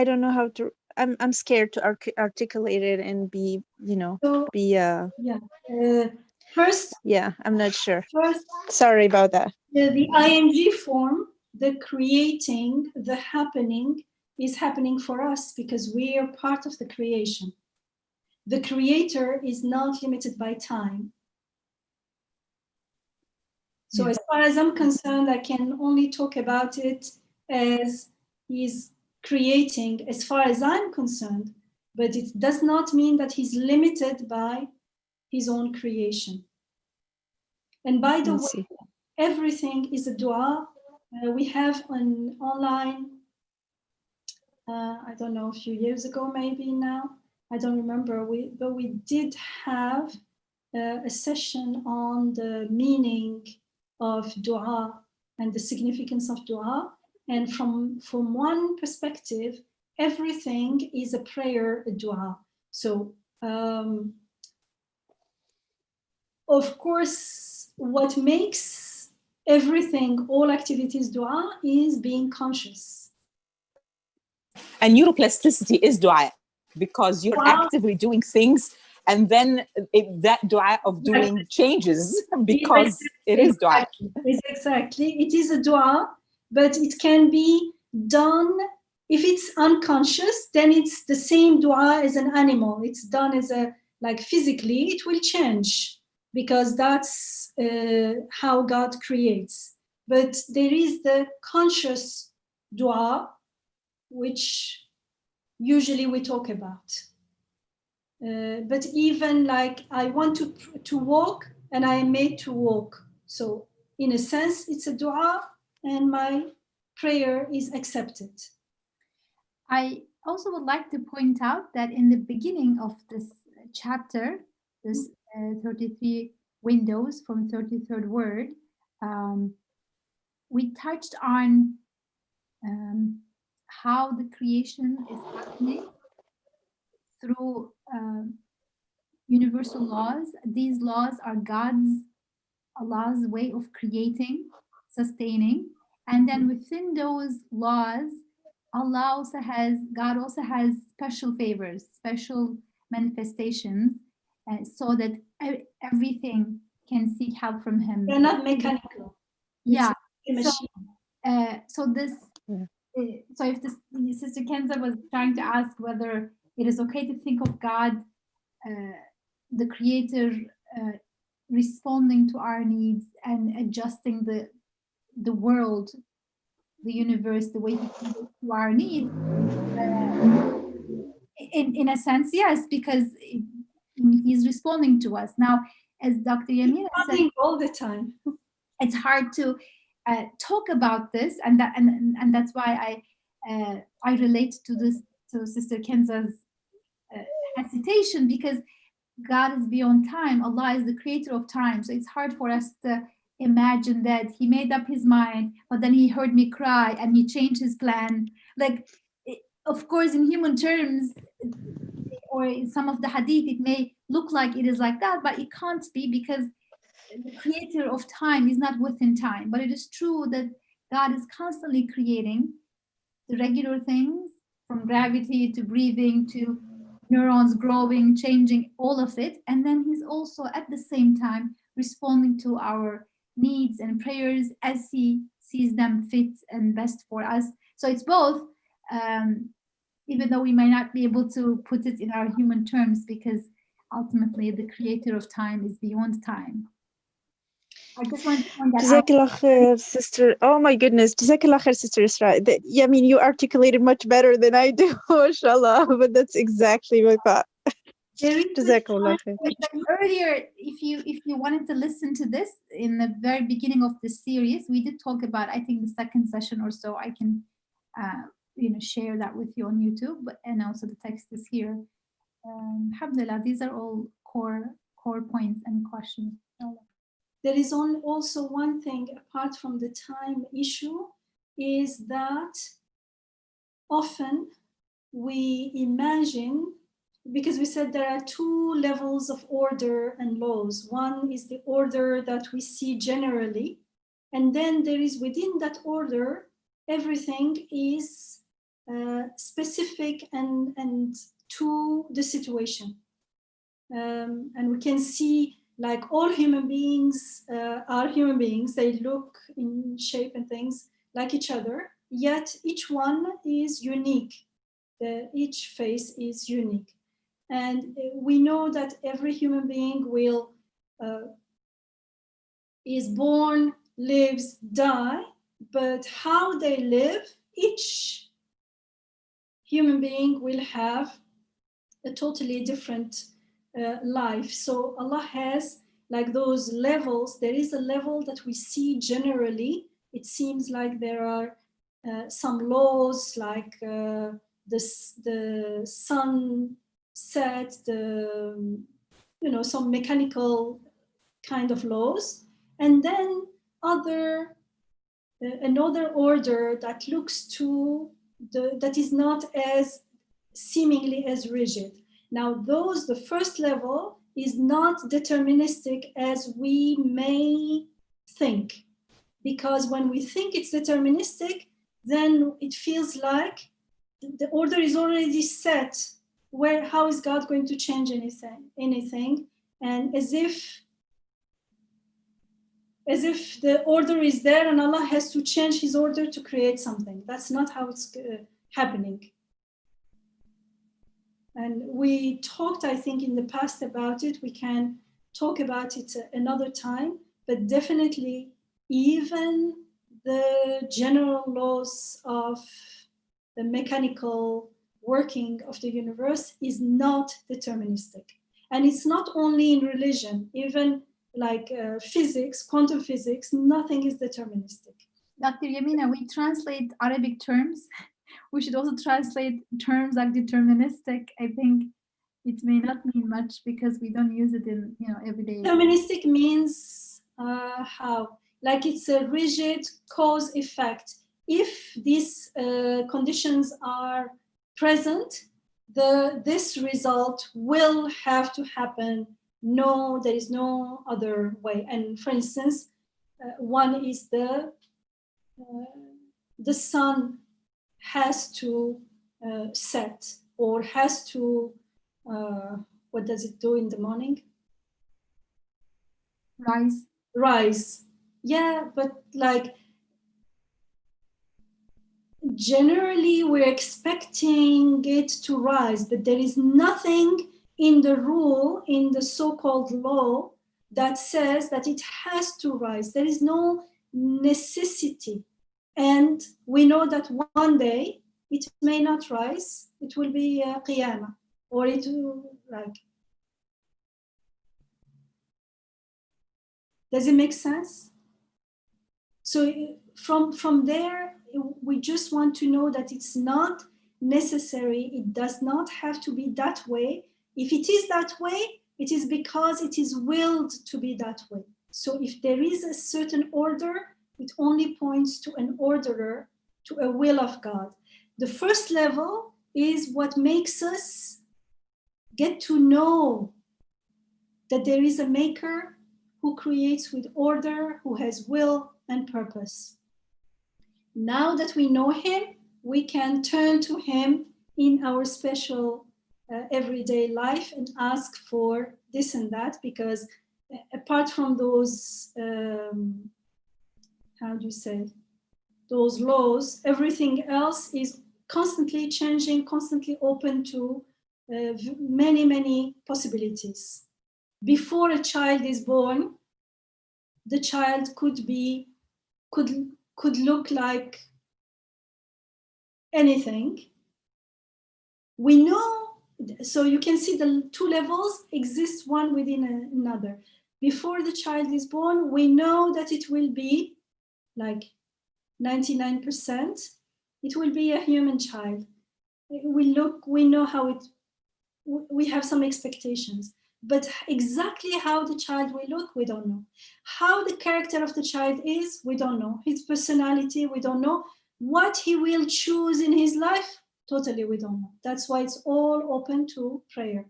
don't know how to, I'm scared to articulate it and be, So, yeah, first, I'm not sure. first, Sorry about that. the ing form, the creating, the happening is happening for us because we are part of the creation. The creator is not limited by time. So as far as I'm concerned, I can only talk about it as he's creating as far as I'm concerned, but it does not mean that he's limited by his own creation. And by the way, everything is a dua. We have an online, I don't know, a few years ago, maybe now, I don't remember, but we did have a session on the meaning of dua and the significance of dua. And from one perspective, everything is a prayer, a dua. So, of course, what makes everything, all activities dua is being conscious. And neuroplasticity is dua, because you're actively doing things, and then that dua of doing changes because it is dua. Exactly. It is a dua, but it can be done, if it's unconscious, then it's the same dua as an animal. It's done as like physically, it will change because that's how God creates. But there is the conscious dua, which usually we talk about. But even like I want to walk and I am made to walk. So in a sense, it's a dua and my prayer is accepted. I also would like to point out that in the beginning of this chapter, this 33 windows from 33rd word, we touched on how the creation is happening through universal laws. These laws are Allah's way of creating, sustaining, and then within those laws, God also has special favors, special manifestations, so that everything can seek help from Him. They're not mechanical. Yeah. So if Sister Kenza was trying to ask whether it is okay to think of God, the Creator, responding to our needs and adjusting the world, the universe, the way He can to our needs, in a sense, yes, because He's responding to us. Now, as Dr. Yamina said, all the time, it's hard to talk about this, and that's why I relate to this, to Sister Kenza's hesitation, because God is beyond time. Allah is the creator of time. So it's hard for us to imagine that He made up His mind, but then He heard me cry and He changed His plan. Like, of course, in human terms, or in some of the hadith, it may look like it is like that, but it can't be, because the creator of time is not within time. But it is true that God is constantly creating the regular things, from gravity to breathing to neurons growing, changing, all of it. And then he's also at the same time responding to our needs and prayers as he sees them fit and best for us. So it's both, even though we may not be able to put it in our human terms, because ultimately the creator of time is beyond time. I just want to point that out. Jazakallah khair, sister. Oh my goodness. Jazakallah khair, sister Isra. Yeah, I mean, you articulated much better than I do, mashallah, but that's exactly my thought. There is Jazakallah khair. earlier, if you wanted to listen to this in the very beginning of this series, we did talk about, I think, the second session or so. I can share that with you on YouTube, and also the text is here. Alhamdulillah, these are all core points and questions. There is also one thing apart from the time issue, is that often we imagine, because we said there are two levels of order and laws. One is the order that we see generally, and then there is within that order, everything is specific and to the situation. And we can see, like, all human beings are human beings. They look in shape and things like each other, yet each one is unique. Each face is unique. And we know that every human being is born, lives, die, but how they live, each human being will have a totally different life. So Allah has like those levels. There is a level that we see generally. It seems like there are some laws, like the sun set, some mechanical kind of laws, and then another order that looks to that is not as seemingly as rigid. Now, the first level is not deterministic as we may think, because when we think it's deterministic, then it feels like the order is already set. How is God going to change anything? And as if the order is there and Allah has to change his order to create something. That's not how it's happening. And we talked, I think, in the past about it. We can talk about it another time, but definitely even the general laws of the mechanical working of the universe is not deterministic. And it's not only in religion, even like physics, quantum physics, nothing is deterministic. Dr. Yamina, we translate Arabic terms. We should also translate terms like deterministic. I think it may not mean much because we don't use it in everyday. Deterministic means how? Like it's a rigid cause effect. If these conditions are present, this result will have to happen. No, there is no other way. And for instance, one is the sun has to set, or has to, what does it do in the morning? Rise. Yeah, but like generally we're expecting it to rise, but there is nothing in the rule, in the so-called law, that says that it has to rise. There is no necessity. And we know that one day it may not rise. It will be qiyamah, or it will, like. Does it make sense? So from there, we just want to know that it's not necessary. It does not have to be that way. If it is that way, it is because it is willed to be that way. So if there is a certain order, it only points to an orderer, to a will of God. The first level is what makes us get to know that there is a maker who creates with order, who has will and purpose. Now that we know him, we can turn to him in our special everyday life and ask for this and that, because apart from those, how do you say, those laws, everything else is constantly changing, constantly open to many, many possibilities. Before a child is born, the child could look like anything. We know, so you can see the two levels exist one within another. Before the child is born, we know that it will be like 99%, it will be a human child. We know how it, we have some expectations, but exactly how the child will look, we don't know. How the character of the child is, we don't know. His personality, we don't know. What he will choose in his life, totally we don't know. That's why it's all open to prayer.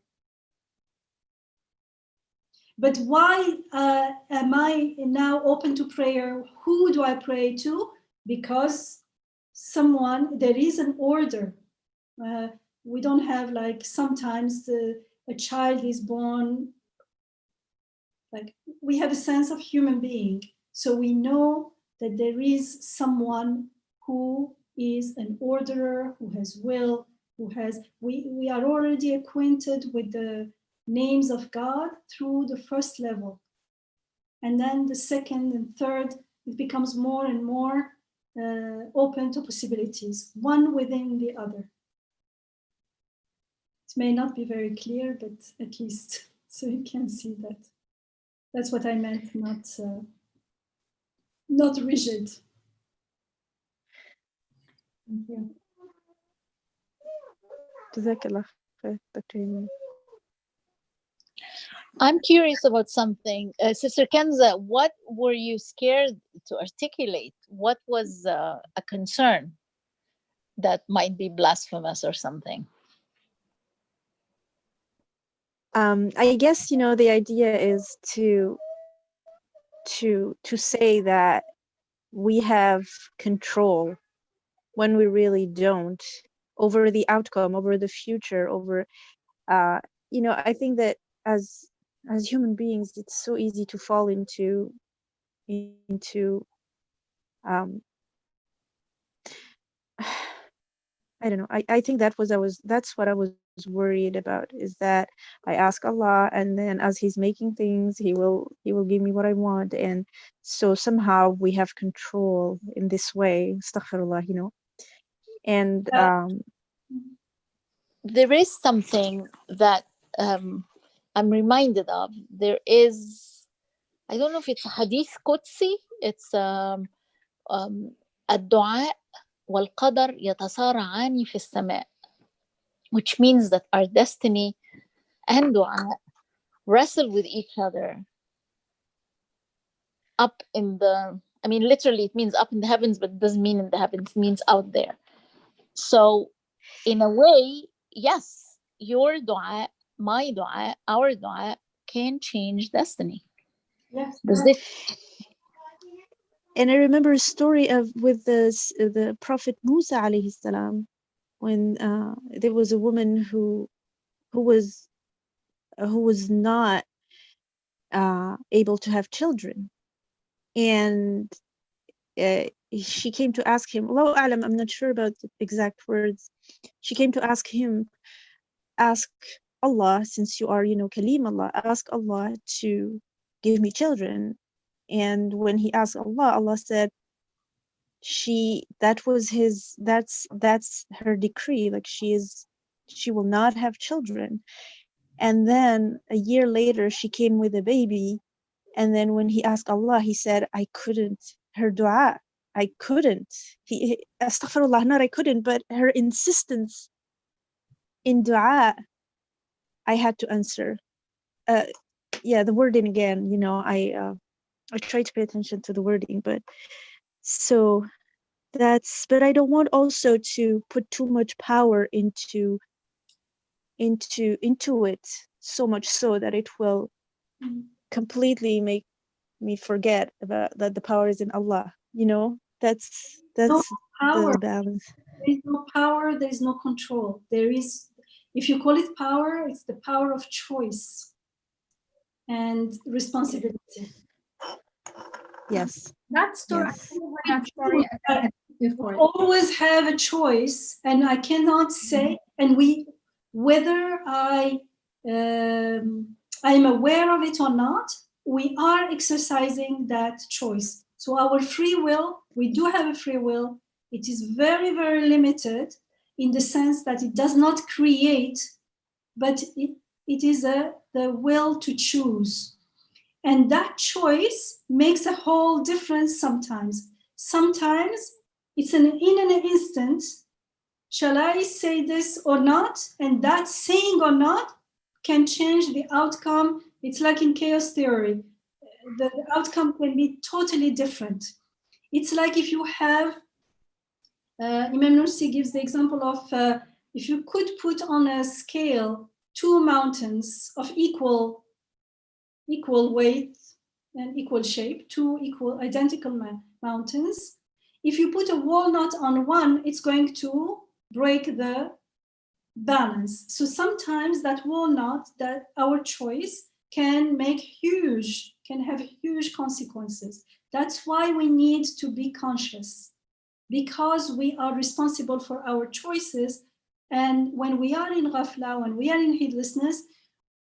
But why am I now open to prayer? Who do I pray to? Because there is an order. We don't have, like, sometimes a child is born, like, we have a sense of human being. So we know that there is someone who is an orderer, who has will, we are already acquainted with the names of God through the first level. And then the second and third, it becomes more and more open to possibilities, one within the other. It may not be very clear, but at least so you can see that. That's what I meant, not rigid. Thank you. Jazakallah khair, Dr. Yamina. I'm curious about something. Sister Kenza, what were you scared to articulate? What was a concern that might be blasphemous or something? I guess, the idea is to say that we have control when we really don't, over the outcome, over the future, over I think that as human beings, it's so easy to fall into I don't know. I think that's what I was worried about, is that I ask Allah, and then as He's making things, He will give me what I want, and so somehow we have control in this way. Astaghfirullah, and There is something that I'm reminded of. There is, I don't know if it's a hadith Qudsi. It's الدعاء والقدر يتصارعان في السماء, which means that our destiny and dua wrestle with each other up in the, I mean, literally it means up in the heavens, but it doesn't mean in the heavens, it means out there. So in a way, yes, your dua, my dua, our dua can change destiny. Yes. Does this? And I remember a story with the Prophet Musa alayhi salam, when there was a woman who was not able to have children, and she came to ask him. Allahu a'lam, I'm not sure about the exact words. She came to ask Allah, since you are, Kalim Allah, ask Allah to give me children. And when he asked Allah, Allah said, that's her decree, like she will not have children. And then a year later she came with a baby, and then when he asked Allah, he said, I couldn't, her dua, I couldn't, astaghfirullah, not I couldn't, but her insistence in dua, I had to answer. The wording again, I try to pay attention to the wording, but so but I don't want also to put too much power into it, so much so that it will completely make me forget about that the power is in Allah. That's No power. the balance. There is no power, there is no control. There is, If you call it power, it's the power of choice and responsibility. Yes. That story, Yes. I never heard that story before. Always have a choice, and I cannot say, and whether I'm aware of it or not, we are exercising that choice. So our free will, we do have a free will. It is very, very limited in the sense that it does not create, but it is the will to choose. And that choice makes a whole difference sometimes. Sometimes it's in an instant, shall I say this or not? And that saying or not can change the outcome. It's like in chaos theory. The outcome can be totally different. It's like if you have, Imam Nursi gives the example of if you could put on a scale two mountains of equal weight and equal shape, two equal identical mountains. If you put a walnut on one, it's going to break the balance. So sometimes that walnut, that our choice can have huge consequences. That's why we need to be conscious, because we are responsible for our choices. And when we are in ghafla, when we are in heedlessness,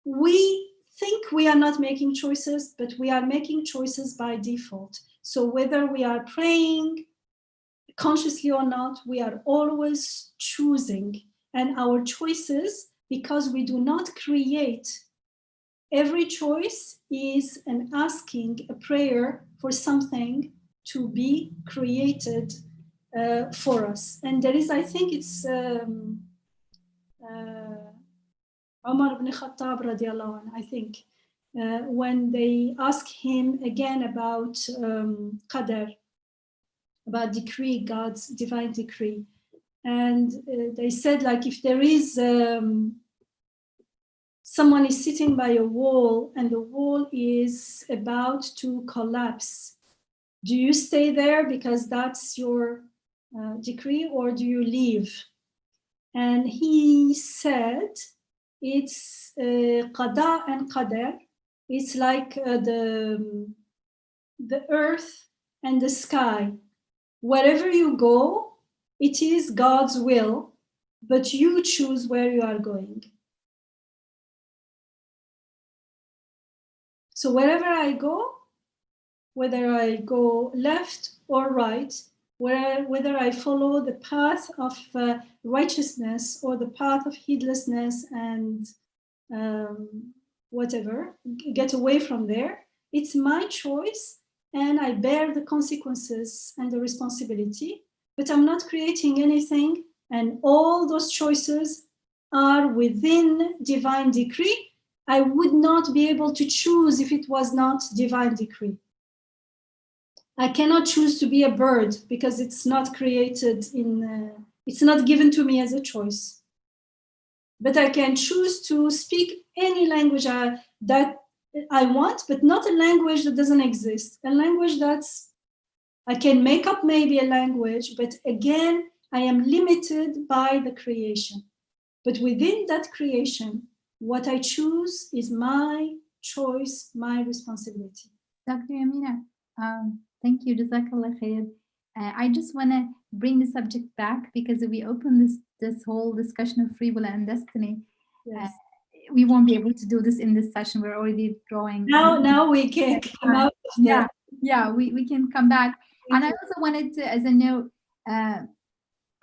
we think we are not making choices, but we are making choices by default. So whether we are praying consciously or not, we are always choosing. And our choices, because we do not create, every choice is an asking, a prayer for something to be created for us. And there is, I think it's Umar ibn Khattab radiallahu anh, I think, when they ask him again about qadar, about decree, God's divine decree. And they said, like, if there is someone is sitting by a wall and the wall is about to collapse, do you stay there because that's your decree, or do you leave? And he said, it's qada and qadar. It's like the earth and the sky. Wherever you go, it is God's will, but you choose where you are going. So wherever I go, whether I go left or right, whether I follow the path of righteousness or the path of heedlessness and whatever, get away from there, it's my choice, and I bear the consequences and the responsibility, but I'm not creating anything, and all those choices are within divine decree. I would not be able to choose if it was not divine decree. I cannot choose to be a bird because it's not created it's not given to me as a choice. But I can choose to speak any language that I want, but not a language that doesn't exist. A language I can make up maybe a language, but again, I am limited by the creation. But within that creation, what I choose is my choice, my responsibility. Dr. Yamina, thank you. Jazakallah khair. I just want to bring the subject back because we opened this whole discussion of free will and destiny. Yes. We won't be able to do this in this session. We're already drawing. Now we can come out of yeah, we can come back. And I also wanted to, as a note,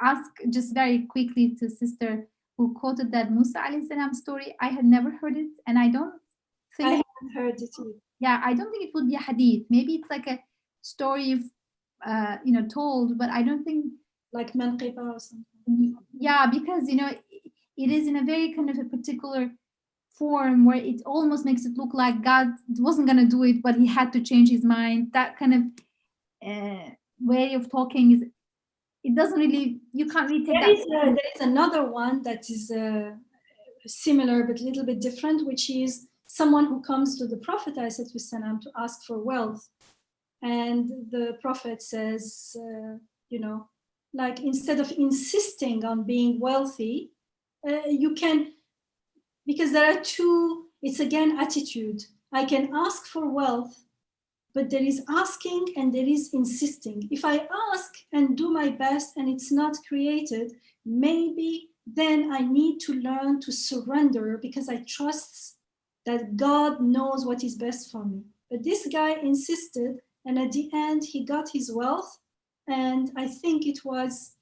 ask just very quickly to sister who quoted that Musa alayhi salam story. I had never heard it, and I don't think I haven't heard it either. Yeah, I don't think it would be a hadith. Maybe it's like a story of told, but I don't think like manqiba or something. Yeah, because it is in a very kind of a particular form where it almost makes it look like God wasn't going to do it, but he had to change his mind. That kind of way of talking is, it doesn't really, you can't really take that. There is another one that is similar but a little bit different, which is someone who comes to the Prophet ﷺ to ask for wealth. And the Prophet says, like, instead of insisting on being wealthy, you can, because there are two, it's again attitude. I can ask for wealth, but there is asking and there is insisting. If I ask and do my best and it's not created, maybe then I need to learn to surrender because I trust that God knows what is best for me. But this guy insisted, and at the end he got his wealth. And I think it was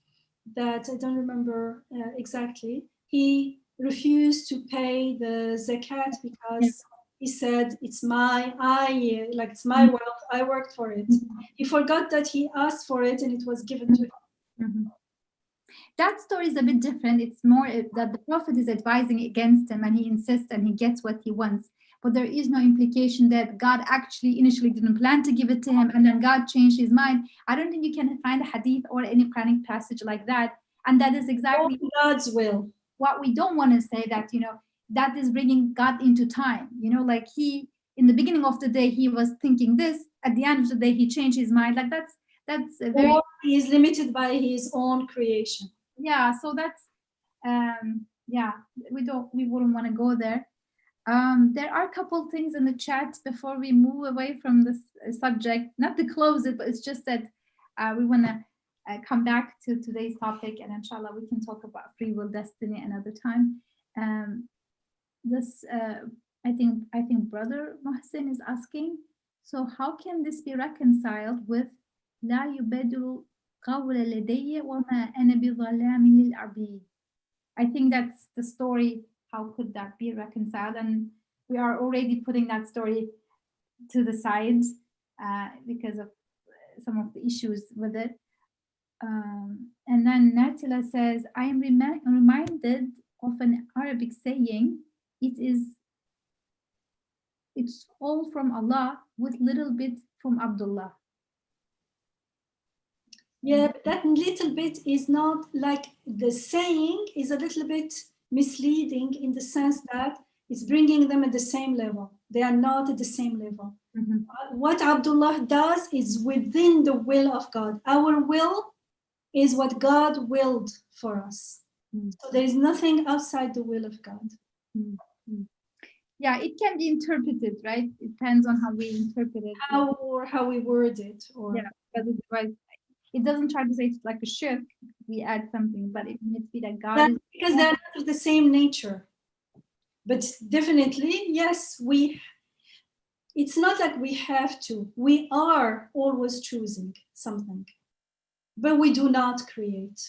that, I don't remember exactly, he refused to pay the zakat because he said, it's my wealth, I worked for it. He forgot that he asked for it and it was given to him. That story is a bit different. It's more that the prophet is advising against him and he insists and he gets what he wants. But there is no implication that God actually initially didn't plan to give it to him and then God changed his mind. I don't think you can find a hadith or any Quranic passage like that. And that is exactly God's will. What we don't want to say, that, that is bringing God into time. Like he, in the beginning of the day, he was thinking this. At the end of the day, he changed his mind. Like that's a very. Or he is limited by his own creation. Yeah. So that's, we wouldn't want to go there. There are a couple things in the chat before we move away from this subject, not to close it, but it's just that we want to come back to today's topic, and inshallah we can talk about free will destiny another time. I think brother Mohsin is asking, so how can this be reconciled with لا يبدل قول لدي وما أنا بظلام للعبيد? I think that's the story. How could that be reconciled? And we are already putting that story to the side because of some of the issues with it. And then Natila says, I am reminded of an Arabic saying, it's all from Allah with little bit from Abdullah. Yeah, but that little bit is not, like, the saying is a little bit misleading in the sense that it's bringing them at the same level. They are not at the same level. Mm-hmm. What Abdullah does is within the will of God. Our will is what God willed for us. Mm-hmm. So there is nothing outside the will of God. Mm-hmm. Yeah, it can be interpreted, right? It depends on how we interpret it. How we word it. Or yeah, but it doesn't try to say it's like a shirk. We add something, but it needs to be that God is. Because they're not of the same nature. But definitely, yes, it's not like we have to. We are always choosing something, but we do not create.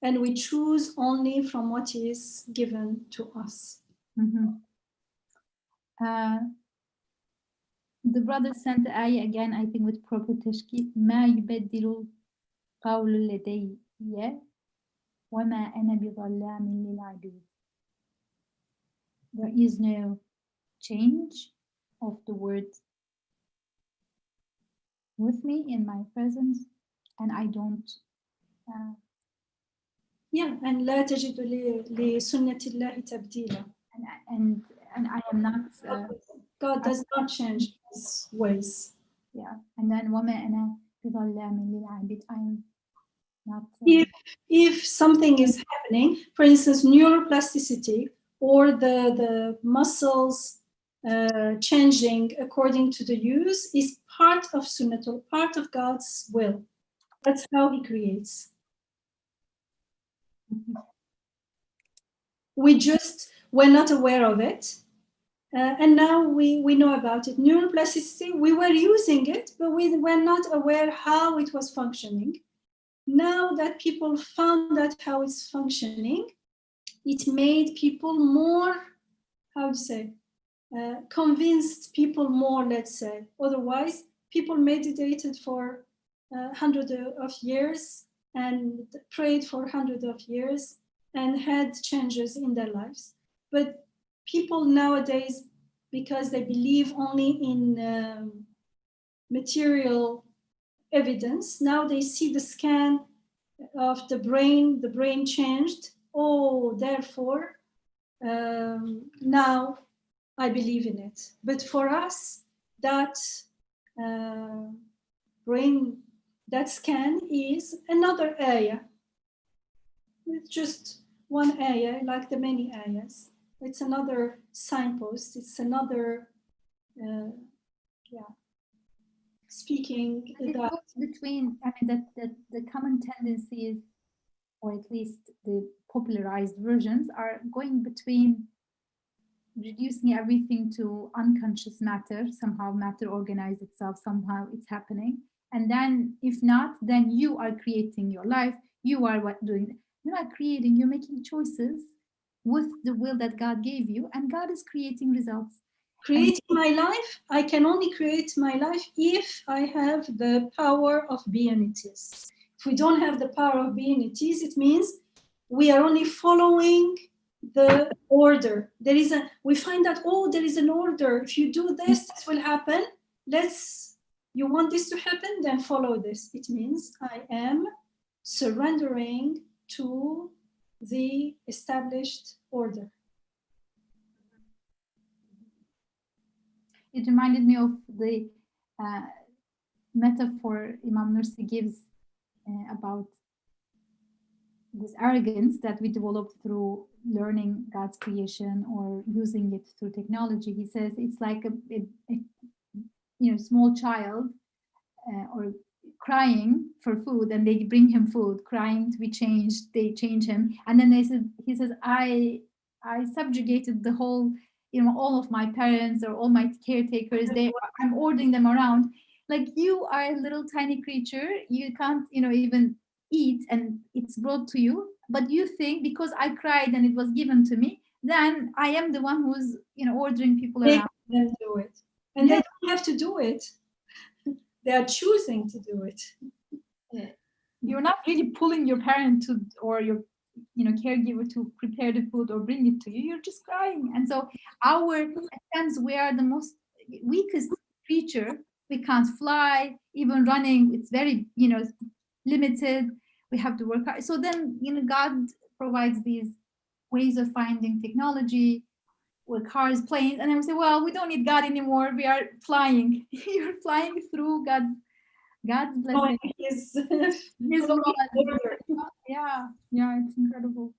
And we choose only from what is given to us. Mm-hmm. The brother sent the ayah again, I think with proper tashkil. ما يبدل قول لدي وما أنا بظلام للعبيد. There is no change of the word with me in my presence, and I don't. And لا تجد لسنة الله تبديلا. And I am not. God does not change his ways. Yeah, and then وما أنا بظلام للعبيد. I'm not. If something is happening, for instance, neuroplasticity, or the muscles changing according to the use, is part of Sunnatul, part of God's will. That's how he creates. Mm-hmm. We're not aware of it. And now we know about it. Neuroplasticity, we were using it, but we were not aware how it was functioning. Now that people found out how it's functioning, it made people more, convinced people more, let's say. Otherwise, people meditated for hundreds of years and prayed for hundreds of years and had changes in their lives. But people nowadays, because they believe only in material evidence, now they see the scan of the brain changed. Oh, therefore, now I believe in it. But for us, that brain, that scan is another area. It's just one ayah, like the many ayahs. It's another signpost. It's another, speaking It that. goes between, I mean, that the common tendencies, or at least the popularized versions, are going between reducing everything to unconscious matter. Somehow matter organizes itself, somehow it's happening. And then if not, then you are creating your life. You are what doing. You're not creating, you're making choices with the will that God gave you, and God is creating results. Creating my life, I can only create my life if I have the power of being it is. If we don't have the power of being it is, it means we are only following the order. We find that, oh, there is an order. If you do this, this will happen. You want this to happen, then follow this. It means I am surrendering to the established order. It reminded me of the metaphor Imam Nursi gives about this arrogance that we develop through learning God's creation or using it through technology. He says it's like a small child or crying for food, and they bring him food, crying to be changed. They change him, and then he says, I subjugated the whole, all of my parents or all my caretakers. I'm ordering them around. Like, you are a little tiny creature. You can't, even eat, and it's brought to you. But you think because I cried and it was given to me, then I am the one who's, ordering people around. They can do it, and they don't have to do it. They are choosing to do it. You're not really pulling your parent to, or your caregiver to prepare the food or bring it to you. You're just crying. And so our attempts, we are the most weakest creature. We can't fly, even running, it's very limited. We have to work hard. So then God provides these ways of finding technology with cars, planes, and then we say, well, we don't need God anymore. We are flying. You're flying through God's blessing. His yeah, it's incredible.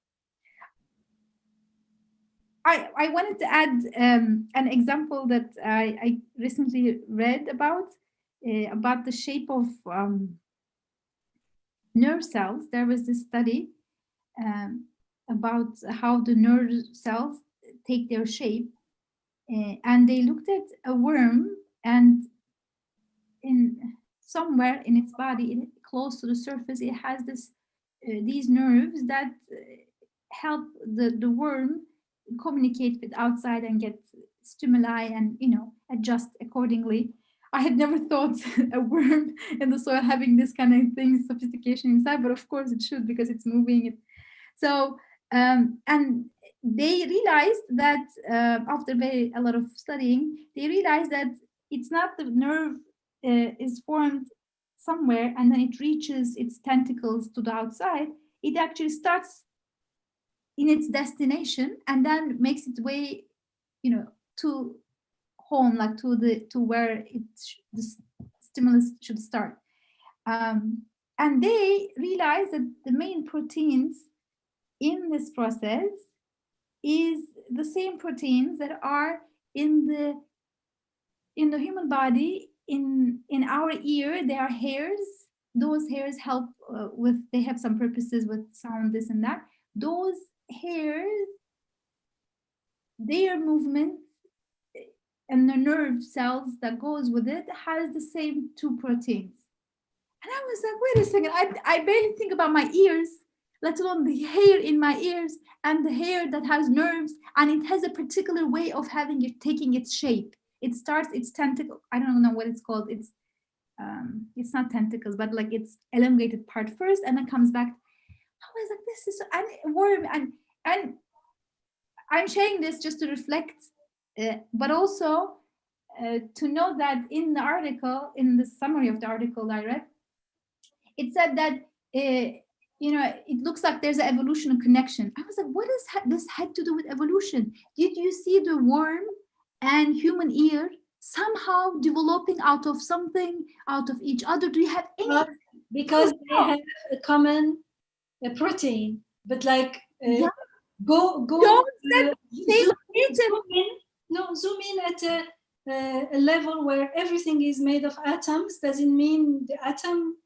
I wanted to add an example that I recently read about the shape of nerve cells. There was this study about how the nerve cells take their shape, and they looked at a worm, and in somewhere in its body, close to the surface, it has these nerves that help the worm communicate with outside and get stimuli and adjust accordingly. I had never thought a worm in the soil having this kind of thing, sophistication inside, but of course it should, because it's moving. So and they realized that after a lot of studying, they realized that it's not the nerve is formed somewhere and then it reaches its tentacles to the outside. It actually starts in its destination and then makes its way, to home, like to where the stimulus should start. And they realized that the main proteins in this process is the same proteins that are in the human body. In our ear, there are hairs. Those hairs help they have some purposes with sound, this and that. Those hairs, their movement and the nerve cells that goes with it has the same two proteins. And I was like, wait a second, I barely think about my ears, let alone the hair in my ears and the hair that has nerves, and it has a particular way of taking its shape. It starts its tentacle. I don't know what it's called. It's not tentacles, but like its elongated part first, and then comes back. I was like, this is and worm, and I'm sharing this just to reflect, but also to know that in the article, in the summary of the article I read, it said that it looks like there's an evolutionary connection. I was like, what does this had to do with evolution? Did you see the worm and human ear somehow developing out of something, out of each other? Do you have any? Because they have a common protein. but like Yeah. go Don't say zoom in at a level where everything is made of atoms. Does it mean the atom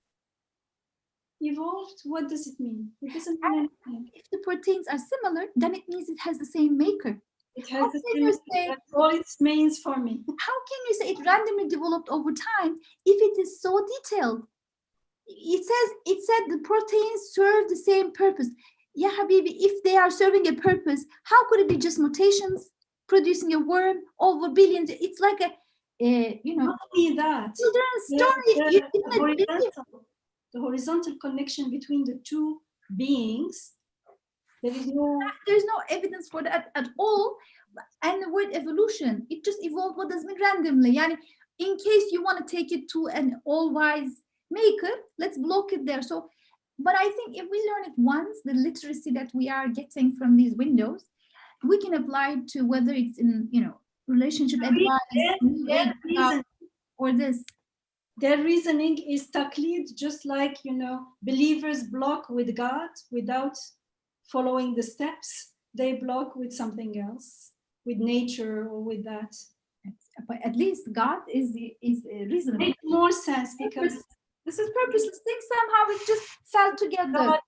evolved? What does it mean? It doesn't mean anything. If the proteins are similar, then it means it has the same maker. It has the same, that's all it means for me. How can you say it randomly developed over time if it is so detailed? It said the proteins serve the same purpose. Yeah, Habibi, if they are serving a purpose, how could it be just mutations producing a worm over billions? It's like a, Not only that, story. The horizontal connection between the two beings, there's no evidence for that at all. And the word evolution, it just evolved. What does it mean randomly? Yani, in case you want to take it to an all-wise maker, let's block it there. So, but I think if we learn it once, the literacy that we are getting from these windows, we can apply it to whether it's in, relationship advice or this. Their reasoning is taqlid, just like, believers block with God without following the steps. They block with something else, with nature or with that. But at least God is reasonable. Makes more sense because this is purposeless thing. Somehow it just fell together.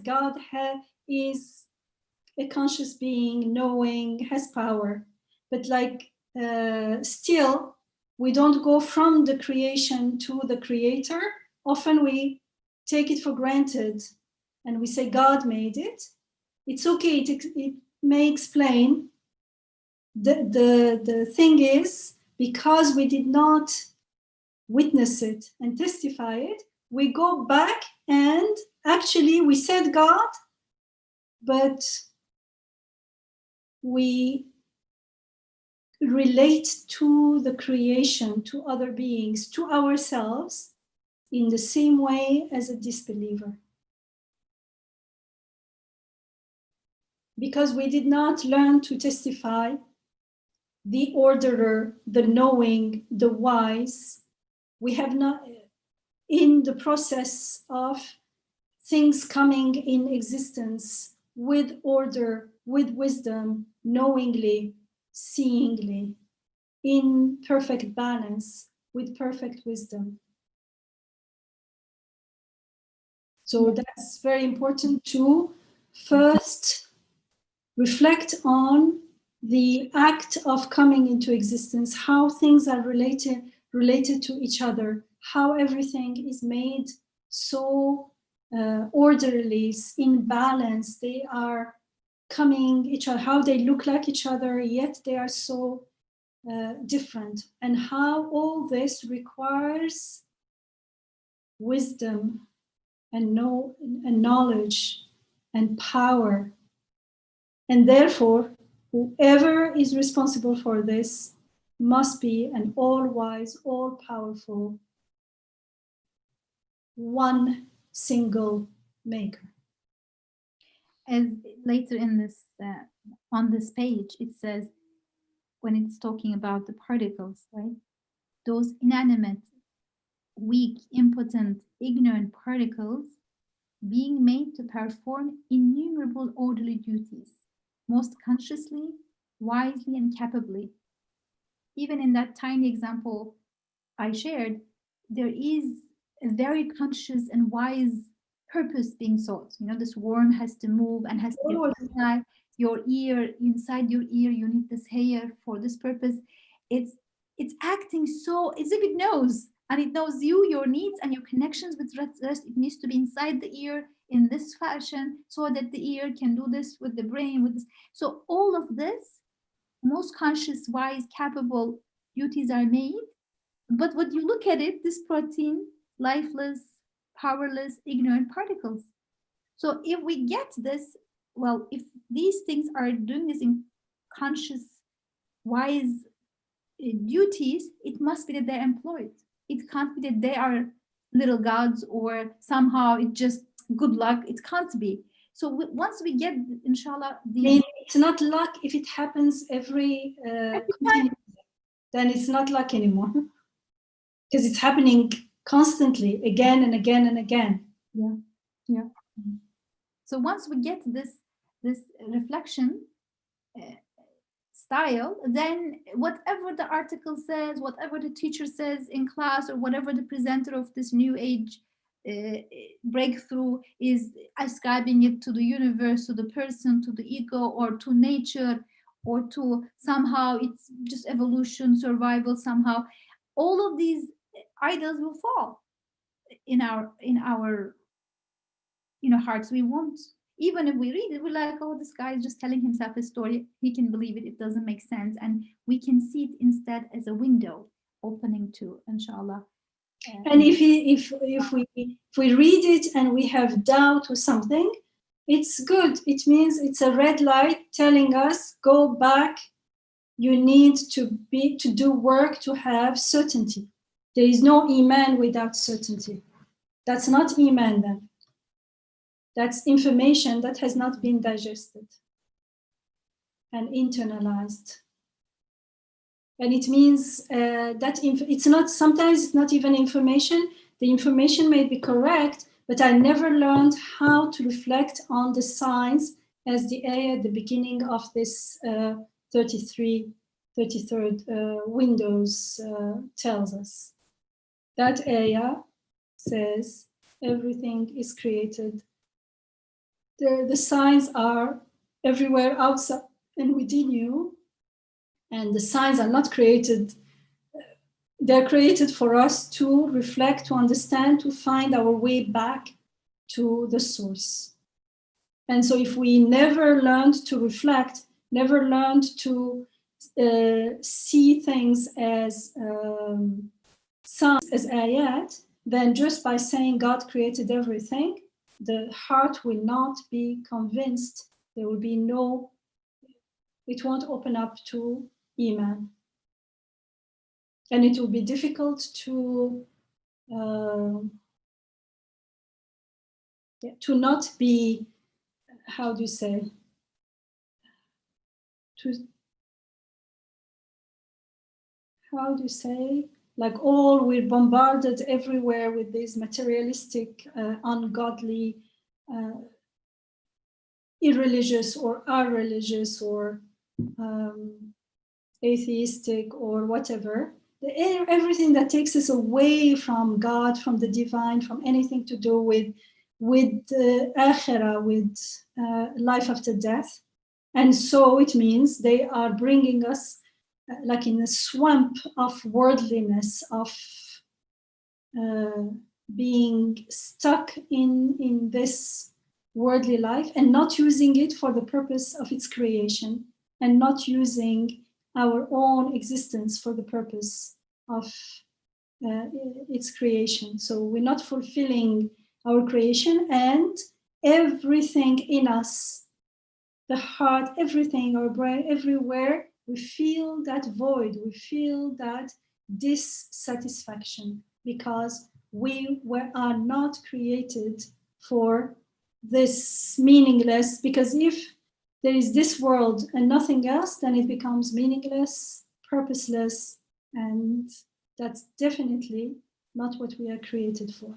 God is a conscious being, knowing, has power. But still, we don't go from the creation to the creator. Often we take it for granted and we say God made it. It's okay, it may explain. The thing is, because we did not witness it and testify it, we go back and actually we said God, but we relate to the creation, to other beings, to ourselves in the same way as a disbeliever. Because we did not learn to testify the orderer, the knowing, the wise. We have not, in the process of things coming in existence with order, with wisdom, knowingly, seeingly, in perfect balance, with perfect wisdom. So that's very important to first reflect on the act of coming into existence, how things are related to each other, how everything is made so orderly, in balance. They are coming each other, how they look like each other, yet they are so different, and how all this requires wisdom and knowledge and power. And therefore, whoever is responsible for this must be an all-wise, all-powerful, one single maker. As later in this, on this page, it says, when it's talking about the particles, right? Those inanimate, weak, impotent, ignorant particles being made to perform innumerable orderly duties, most consciously, wisely, and capably. Even in that tiny example I shared, there is a very conscious and wise purpose being sought. This worm has to move and has to get inside your ear. Inside your ear, you need this hair for this purpose. It's acting so as if it knows, and it knows you, your needs, and your connections with the rest. It needs to be inside the ear in this fashion so that the ear can do this with the brain, with this. So all of this, most conscious, wise, capable duties are made. But when you look at it, this protein, lifeless, powerless, ignorant particles. So if we get this, well, if these things are doing this in conscious, wise duties, it must be that they're employed. It can't be that they are little gods or somehow it just good luck. It can't be. So once we get, inshallah, it's not luck if it happens every time. Then it's not luck anymore. Because it's happening constantly, again and again and again. Yeah. So once we get this reflection style, then whatever the article says, whatever the teacher says in class, or whatever the presenter of this new age breakthrough is ascribing it to the universe, to the person, to the ego, or to nature, or to somehow it's just evolution, survival, somehow, all of these idols will fall in our hearts. We won't, even if we read it, we're like, oh, this guy is just telling himself a story, he can believe it, it doesn't make sense. And we can see it instead as a window opening to, inshallah. And if we read it and we have doubt or something, it's good. It means it's a red light telling us, go back. You need to do work to have certainty. There is no iman without certainty. That's not iman then. That's information that has not been digested and internalized. And it means that it's not, sometimes it's not even information. The information may be correct, but I never learned how to reflect on the signs, as the ayah at the beginning of this 33rd Windows tells us. That ayah says everything is created. The signs are everywhere outside and within you. And the signs are not created. They're created for us to reflect, to understand, to find our way back to the source. And so if we never learned to reflect, never learned to see things as signs, as ayat, then just by saying God created everything, the heart will not be convinced. There will be no, it won't open up to iman. And it will be difficult to not be, how do you say, like we're bombarded everywhere with these materialistic, ungodly, irreligious or irreligious or atheistic or whatever. Everything that takes us away from God, from the divine, from anything to do with akhirah, with life after death. And so it means they are bringing us like in a swamp of worldliness, of being stuck in this worldly life and not using it for the purpose of its creation, and not using our own existence for the purpose of its creation. So we're not fulfilling our creation, and everything in us, the heart, everything, our brain, everywhere, we feel that void, we feel that dissatisfaction, because we are not created for this meaningless, because if there is this world and nothing else, then it becomes meaningless, purposeless, and that's definitely not what we are created for.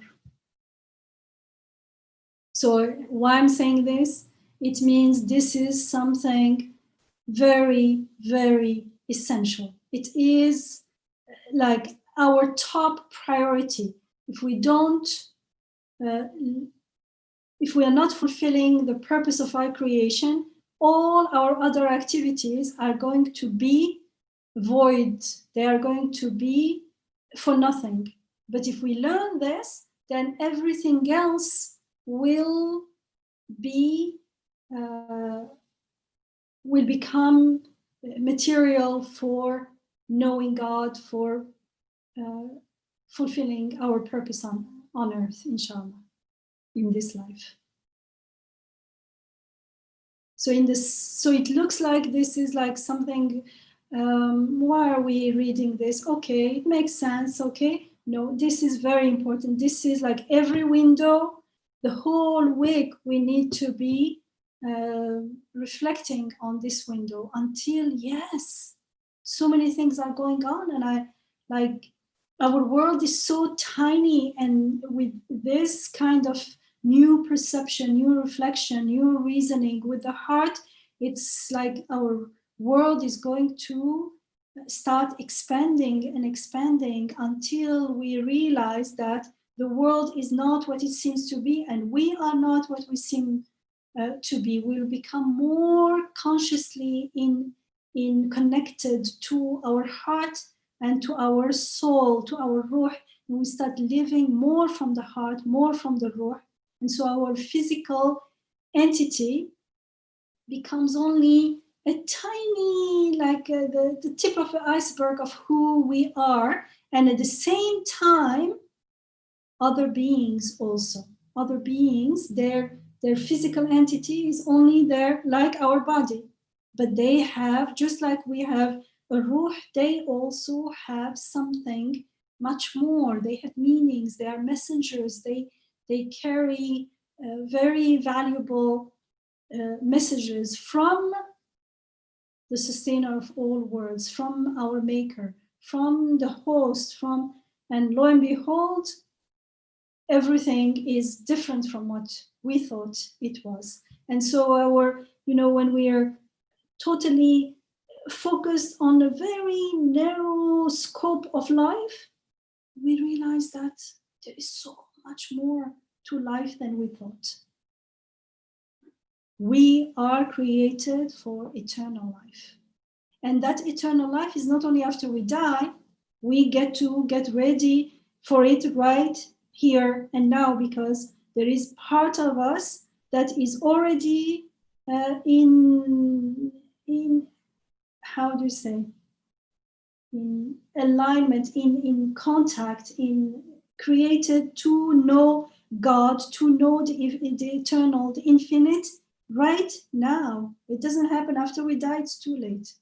So why I'm saying this, it means this is something very, very essential. It is like our top priority. If we don't, if we are not fulfilling the purpose of our creation, all our other activities are going to be void. They are going to be for nothing. But if we learn this, then everything else will become material for knowing God, for fulfilling our purpose on earth, inshallah, in this life. So it looks like this is like something, why are we reading this? Okay, it makes sense, okay. No, this is very important. This is like every window, the whole week we need to be reflecting on this window until, yes, so many things are going on, and our world is so tiny, and with this kind of new perception, new reflection, new reasoning. With the heart, it's like our world is going to start expanding and expanding until we realize that the world is not what it seems to be, and we are not what we seem to be. We'll become more consciously in connected to our heart and to our soul, to our ruh, and we start living more from the heart, more from the ruh. And so our physical entity becomes only a tiny, like the tip of the iceberg of who we are. And at the same time, other beings also. Other beings, their physical entity is only there like our body. But they have, just like we have a ruh, they also have something much more. They have meanings, they are messengers, they carry very valuable messages from the sustainer of all worlds, from our maker, from the host, and lo and behold, everything is different from what we thought it was. And so when we are totally focused on a very narrow scope of life, we realize that there is so much more to life than we thought. We are created for eternal life. And that eternal life is not only after we die, we get to get ready for it right here and now, because there is part of us that is already in how do you say, in alignment, in contact, in created to know God, to know the eternal, the infinite right now. It doesn't happen after we die, it's too late.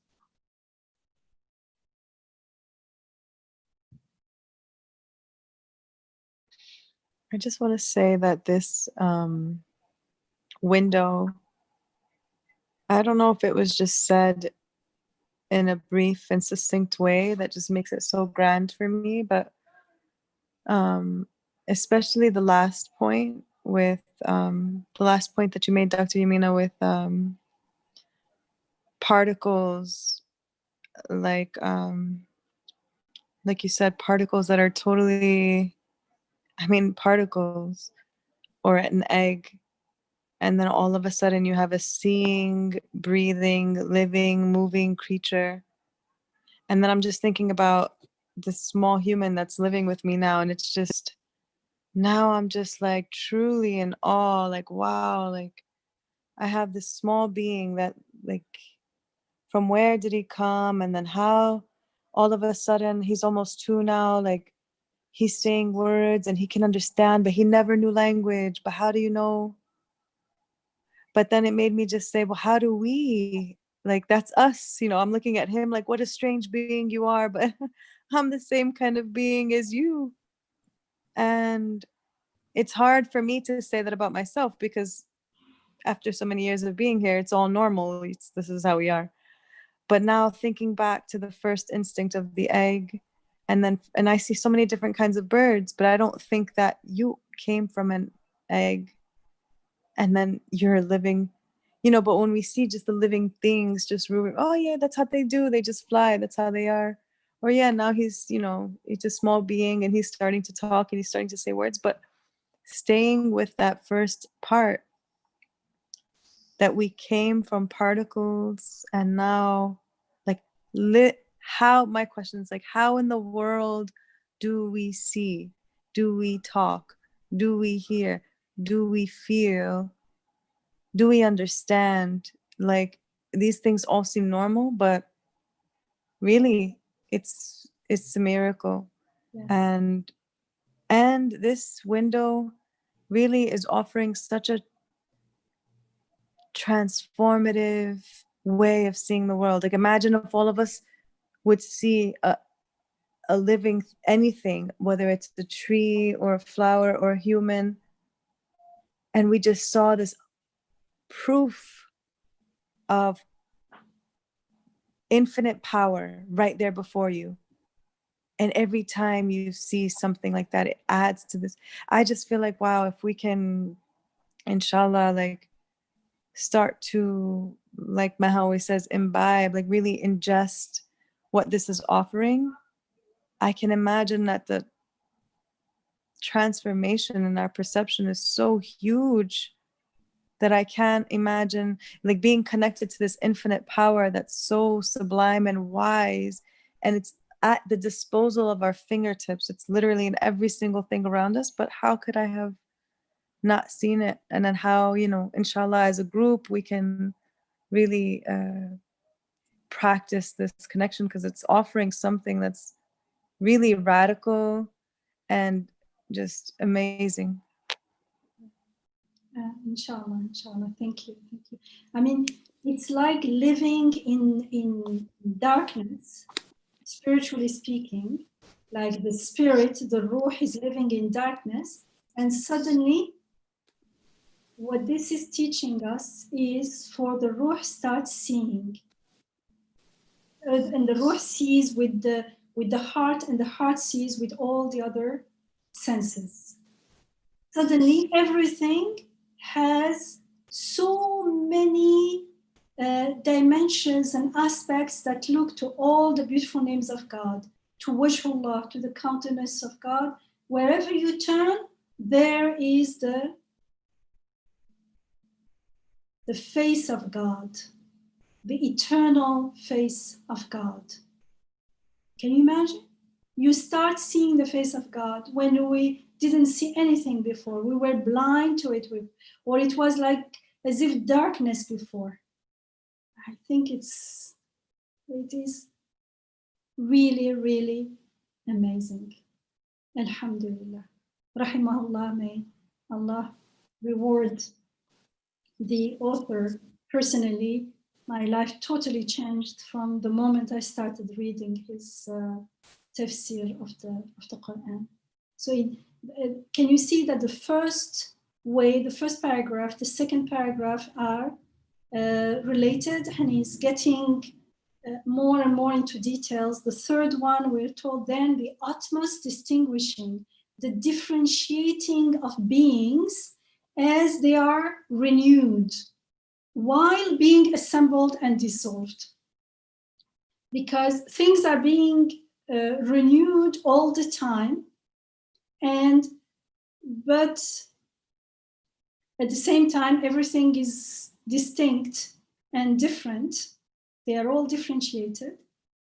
I just want to say that this window, I don't know if it was just said in a brief and succinct way that just makes it so grand for me, but especially the last point that you made, Dr. Yamina, with particles, like you said, particles that are totally, particles, or an egg, and then all of a sudden you have a seeing, breathing, living, moving creature. And then I'm just thinking about this small human that's living with me now, and it's just, now I'm just like truly in awe, like, wow, like I have this small being that, like, from where did he come? And then how all of a sudden he's almost 2 now, like he's saying words and he can understand, but he never knew language. But how do you know? But then it made me just say, well, how do we, like, that's us, I'm looking at him like, what a strange being you are, but I'm the same kind of being as you. And it's hard for me to say that about myself, because after so many years of being here, it's all normal. This is how we are. But now thinking back to the first instinct of the egg, and I see so many different kinds of birds, but I don't think that you came from an egg and then you're living, but when we see just the living things just moving, oh yeah, that's how they do, they just fly, that's how they are. Or yeah, now he's a small being and he's starting to talk and he's starting to say words. But staying with that first part, that we came from particles, and now, like, how, my question is, like, how in the world do we see, do we talk, do we hear, do we feel, do we understand? Like, these things all seem normal, but really it's a miracle. Yes. And this window really is offering such a transformative way of seeing the world. Like, imagine if all of us would see a living anything, whether it's a tree or a flower or a human, and we just saw this proof of infinite power right there before you. And every time you see something like that, it adds to this. I just feel like, wow, if we can inshallah, like start to, like Maha always says, imbibe, like really ingest what this is offering, I can imagine that the transformation in our perception is so huge that I can't imagine, like being connected to this infinite power that's so sublime and wise, and it's at the disposal of our fingertips. It's literally in every single thing around us. But how could I have not seen it? And then how, you know, inshallah, as a group, we can really practice this connection, because it's offering something that's really radical and just amazing. Inshallah, inshallah. Thank you, thank you. I mean, it's like living in darkness, spiritually speaking, like the spirit, the ruh is living in darkness, and suddenly what this is teaching us is for the ruh starts seeing. And the ruh sees with the heart, and the heart sees with all the other senses. Suddenly everything has so many dimensions and aspects that look to all the beautiful names of God, to Wajhullah, to the countenance of God. Wherever you turn, there is the face of God, the eternal face of God. Can you imagine? You start seeing the face of God when we didn't see anything before. We were blind to it, or it was like as if darkness before. I think it is really, really amazing. Alhamdulillah. Rahimahullah, may Allah reward the author. Personally, my life totally changed from the moment I started reading his tafsir of the Quran. So can you see that the first paragraph, the second paragraph are related, and he's getting more and more into details. The third one, we're told then the utmost distinguishing, the differentiating of beings as they are renewed while being assembled and dissolved. Because things are being renewed all the time, but at the same time, everything is distinct and different. They are all differentiated.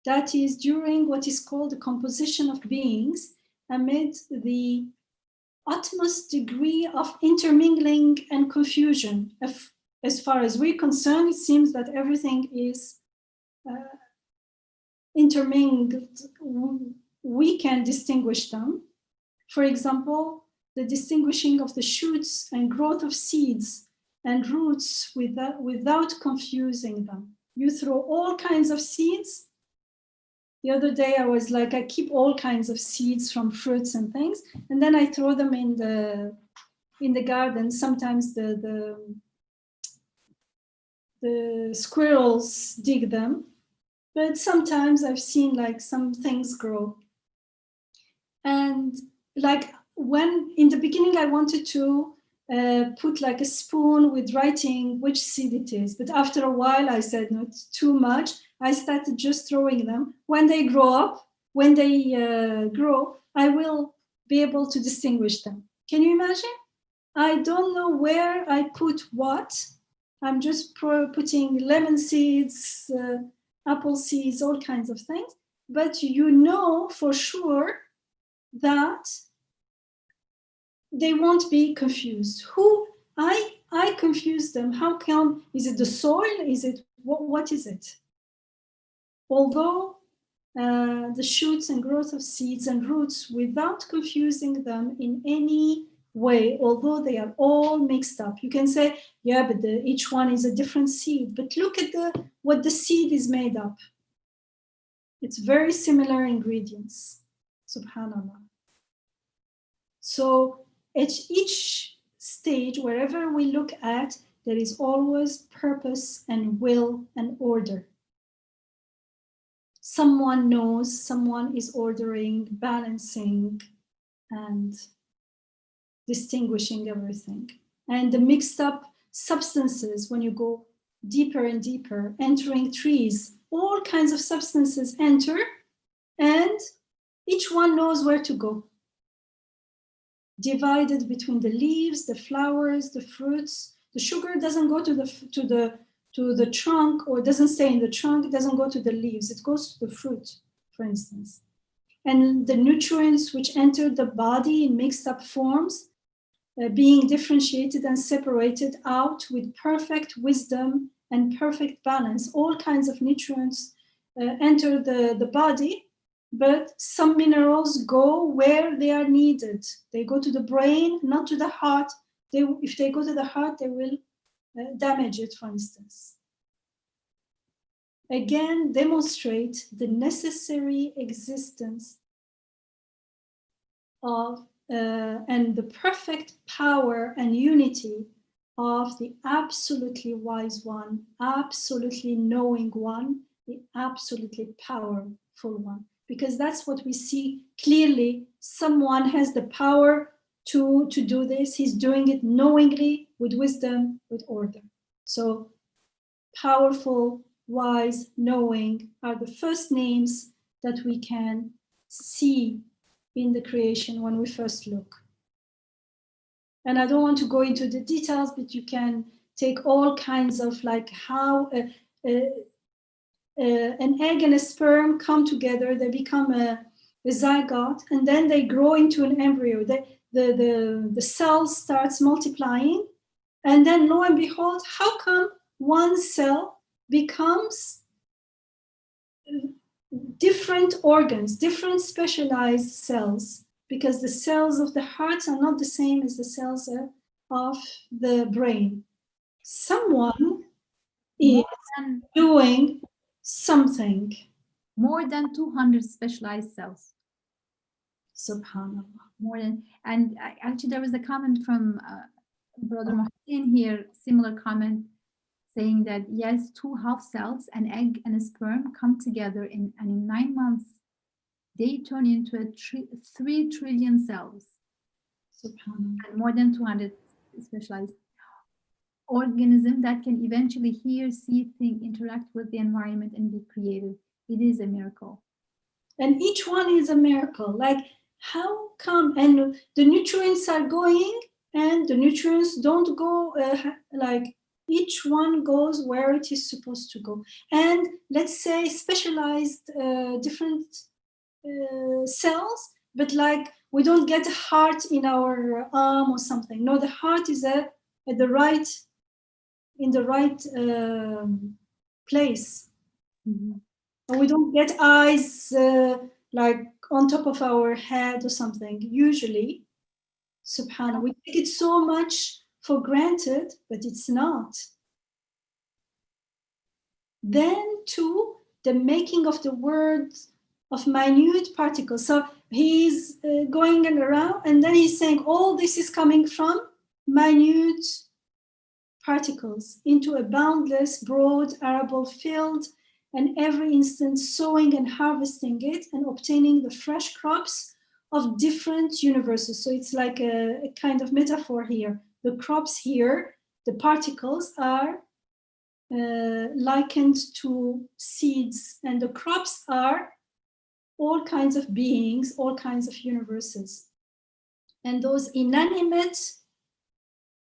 That is during what is called the composition of beings amid the utmost degree of intermingling and confusion. As far as we're concerned, it seems that everything is intermingled. We can distinguish them. For example, the distinguishing of the shoots and growth of seeds and roots without confusing them. You throw all kinds of seeds. The other day I was like, I keep all kinds of seeds from fruits and things, and then I throw them in the garden. Sometimes the squirrels dig them, but sometimes I've seen like some things grow. And like when in the beginning I wanted to put like a spoon with writing which seed it is, but after a while I said no, it's too much. I started just throwing them. When they grow, I will be able to distinguish them. Can you imagine? I don't know where I put what. I'm just putting lemon seeds, apple seeds, all kinds of things. But you know for sure that they won't be confused. I confuse them. How come? Is it the soil? Is it what is it? Although the shoots and growth of seeds and roots, without confusing them in any way, although they are all mixed up, you can say, yeah, but each one is a different seed. But look at what the seed is made up. It's very similar ingredients. Subhanallah. So at each stage, wherever we look at, there is always purpose and will and order. Someone knows, someone is ordering, balancing, and distinguishing everything. and the mixed up substances when you go deeper and deeper, entering trees, all kinds of substances enter, and each one knows where to go. Divided between the leaves, the flowers, the fruits. The sugar doesn't go to the trunk, or doesn't stay in the trunk. It doesn't go to the leaves. It goes to the fruit, for instance. And the nutrients which enter the body in mixed up forms, being differentiated and separated out with perfect wisdom and perfect balance. All kinds of nutrients enter the body, but some minerals go where they are needed. They go to the brain, not to the heart. If they go to the heart, they will damage it, for instance. Again, demonstrate the necessary existence of and the perfect power and unity of the absolutely wise one, absolutely knowing one, the absolutely powerful one. Because that's what we see clearly. Someone has the power to do this. He's doing it knowingly, with wisdom, with order. So powerful, wise, knowing are the first names that we can see in the creation when we first look. And I don't want to go into the details, but you can take all kinds of like how an egg and a sperm come together, they become a zygote, and then they grow into an embryo. The cell starts multiplying, and then lo and behold, how come one cell becomes different organs, different specialized cells, because the cells of the heart are not the same as the cells of the brain. Someone is doing something. More than 200 specialized cells. Subhanallah. More than, and actually there was a comment from Brother Mohsin here, similar comment, saying that yes, 2 half cells, an egg and a sperm, come together and in 9 months, they turn into 3 trillion cells. Subhanallah. And more than 200 specialized organisms that can eventually hear, see, think, interact with the environment and be creative. It is a miracle. And each one is a miracle. Like, how come? And the nutrients are going, and the nutrients don't go like, each one goes where it is supposed to go. And let's say specialized different cells, but like we don't get a heart in our arm or something. No, the heart is in the right place. Mm-hmm. And we don't get eyes like on top of our head or something. Usually, subhanAllah, we take it so much for granted, but it's not. Then too, the making of the words of minute particles. So he's going around, and then he's saying all this is coming from minute particles into a boundless, broad arable field, and every instant sowing and harvesting it and obtaining the fresh crops of different universes. So it's like a kind of metaphor here. The crops here, the particles are likened to seeds, and the crops are all kinds of beings, all kinds of universes. And those inanimate,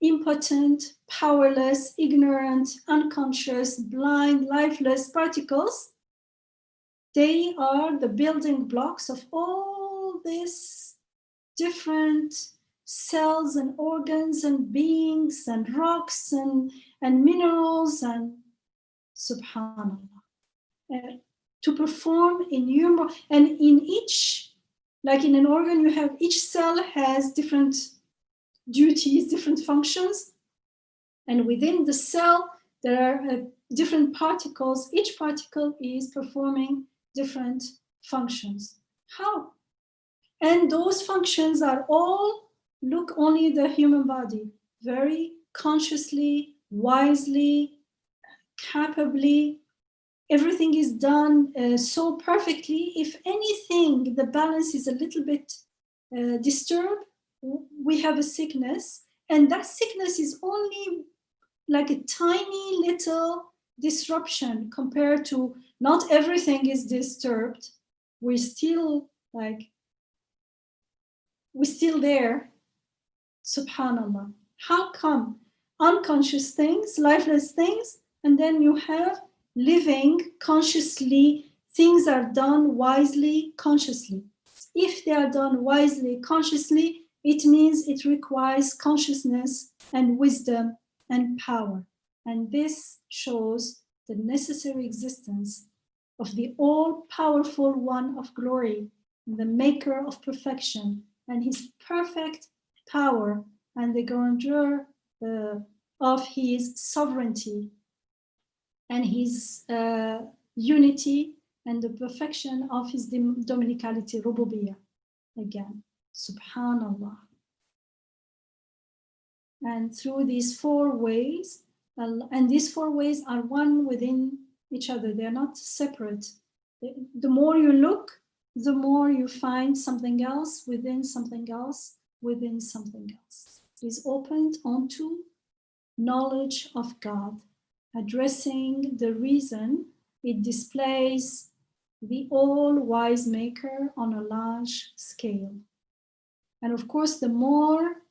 impotent, powerless, ignorant, unconscious, blind, lifeless particles, they are the building blocks of all these different cells and organs and beings and rocks and minerals, and subhanallah. To perform innumerable, and in each, like in an organ, you have, each cell has different duties, different functions, and within the cell there are different particles. Each particle is performing different functions. How? And those functions are all, look, only the human body, very consciously, wisely, capably. Everything is done so perfectly. If anything, the balance is a little bit disturbed, we have a sickness, And that sickness is only like a tiny little disruption compared to not everything is disturbed. We're still there. Subhanallah. How come unconscious things, lifeless things, and then you have living consciously, things are done wisely, consciously. If they are done wisely, consciously, it means it requires consciousness and wisdom and power. And this shows the necessary existence of the all-powerful one of glory, the maker of perfection, and his perfect power and the grandeur of his sovereignty and his unity and the perfection of his dominicality, rububiyah. Again, subhanallah. And through these 4 ways, and these 4 ways are one within each other, they're not separate. The more you look, the more you find something else within something else within something else. Is opened onto knowledge of God, addressing the reason. It displays the all-wise maker on a large scale. And of course, the more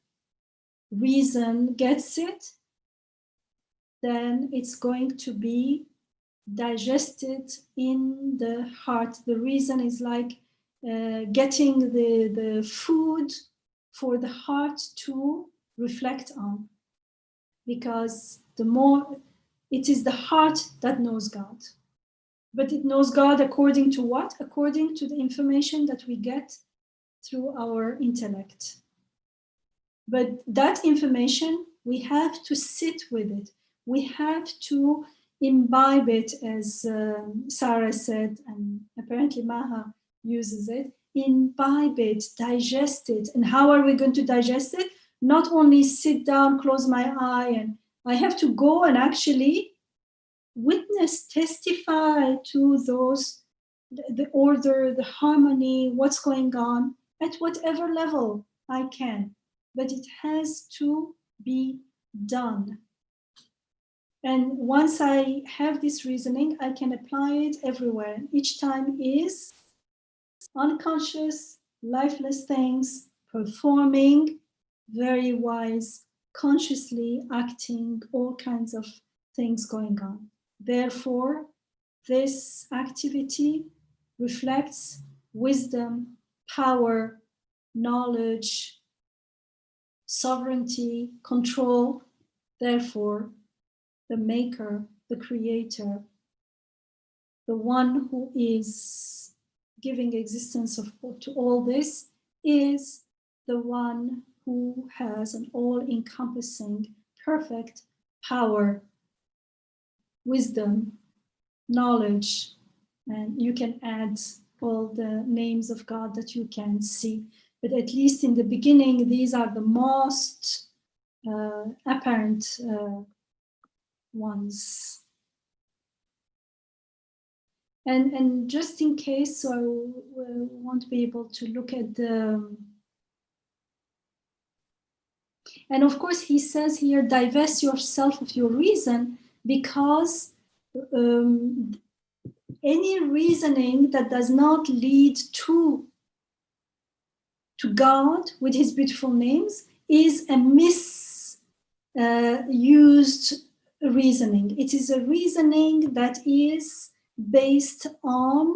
reason gets it, then it's going to be digested in the heart. The reason is like getting the food for the heart to reflect on, because the more it is the heart that knows God, but it knows God according to what? According to the information that we get through our intellect. But that information, we have to sit with it. We have to imbibe it, as Sarah said, and apparently Maha uses it. Imbibe it, digest it. And how are we going to digest it? Not only sit down, close my eye, and I have to go and actually witness, testify to those, the order, the harmony, what's going on at whatever level I can. But it has to be done. And once I have this reasoning, I can apply it everywhere. Each time is unconscious, lifeless things, performing, very wise, consciously acting, all kinds of things going on. Therefore, this activity reflects wisdom, power, knowledge, sovereignty, control. Therefore, the maker, the creator, the one who is giving existence to all this is the one who has an all-encompassing, perfect power, wisdom, knowledge, and you can add all the names of God that you can see. But at least in the beginning, these are the most apparent ones. And just in case, so I won't be able to look at the... And of course, he says here, divest yourself of your reason, because any reasoning that does not lead to God with his beautiful names is a misused reasoning. It is a reasoning that is based on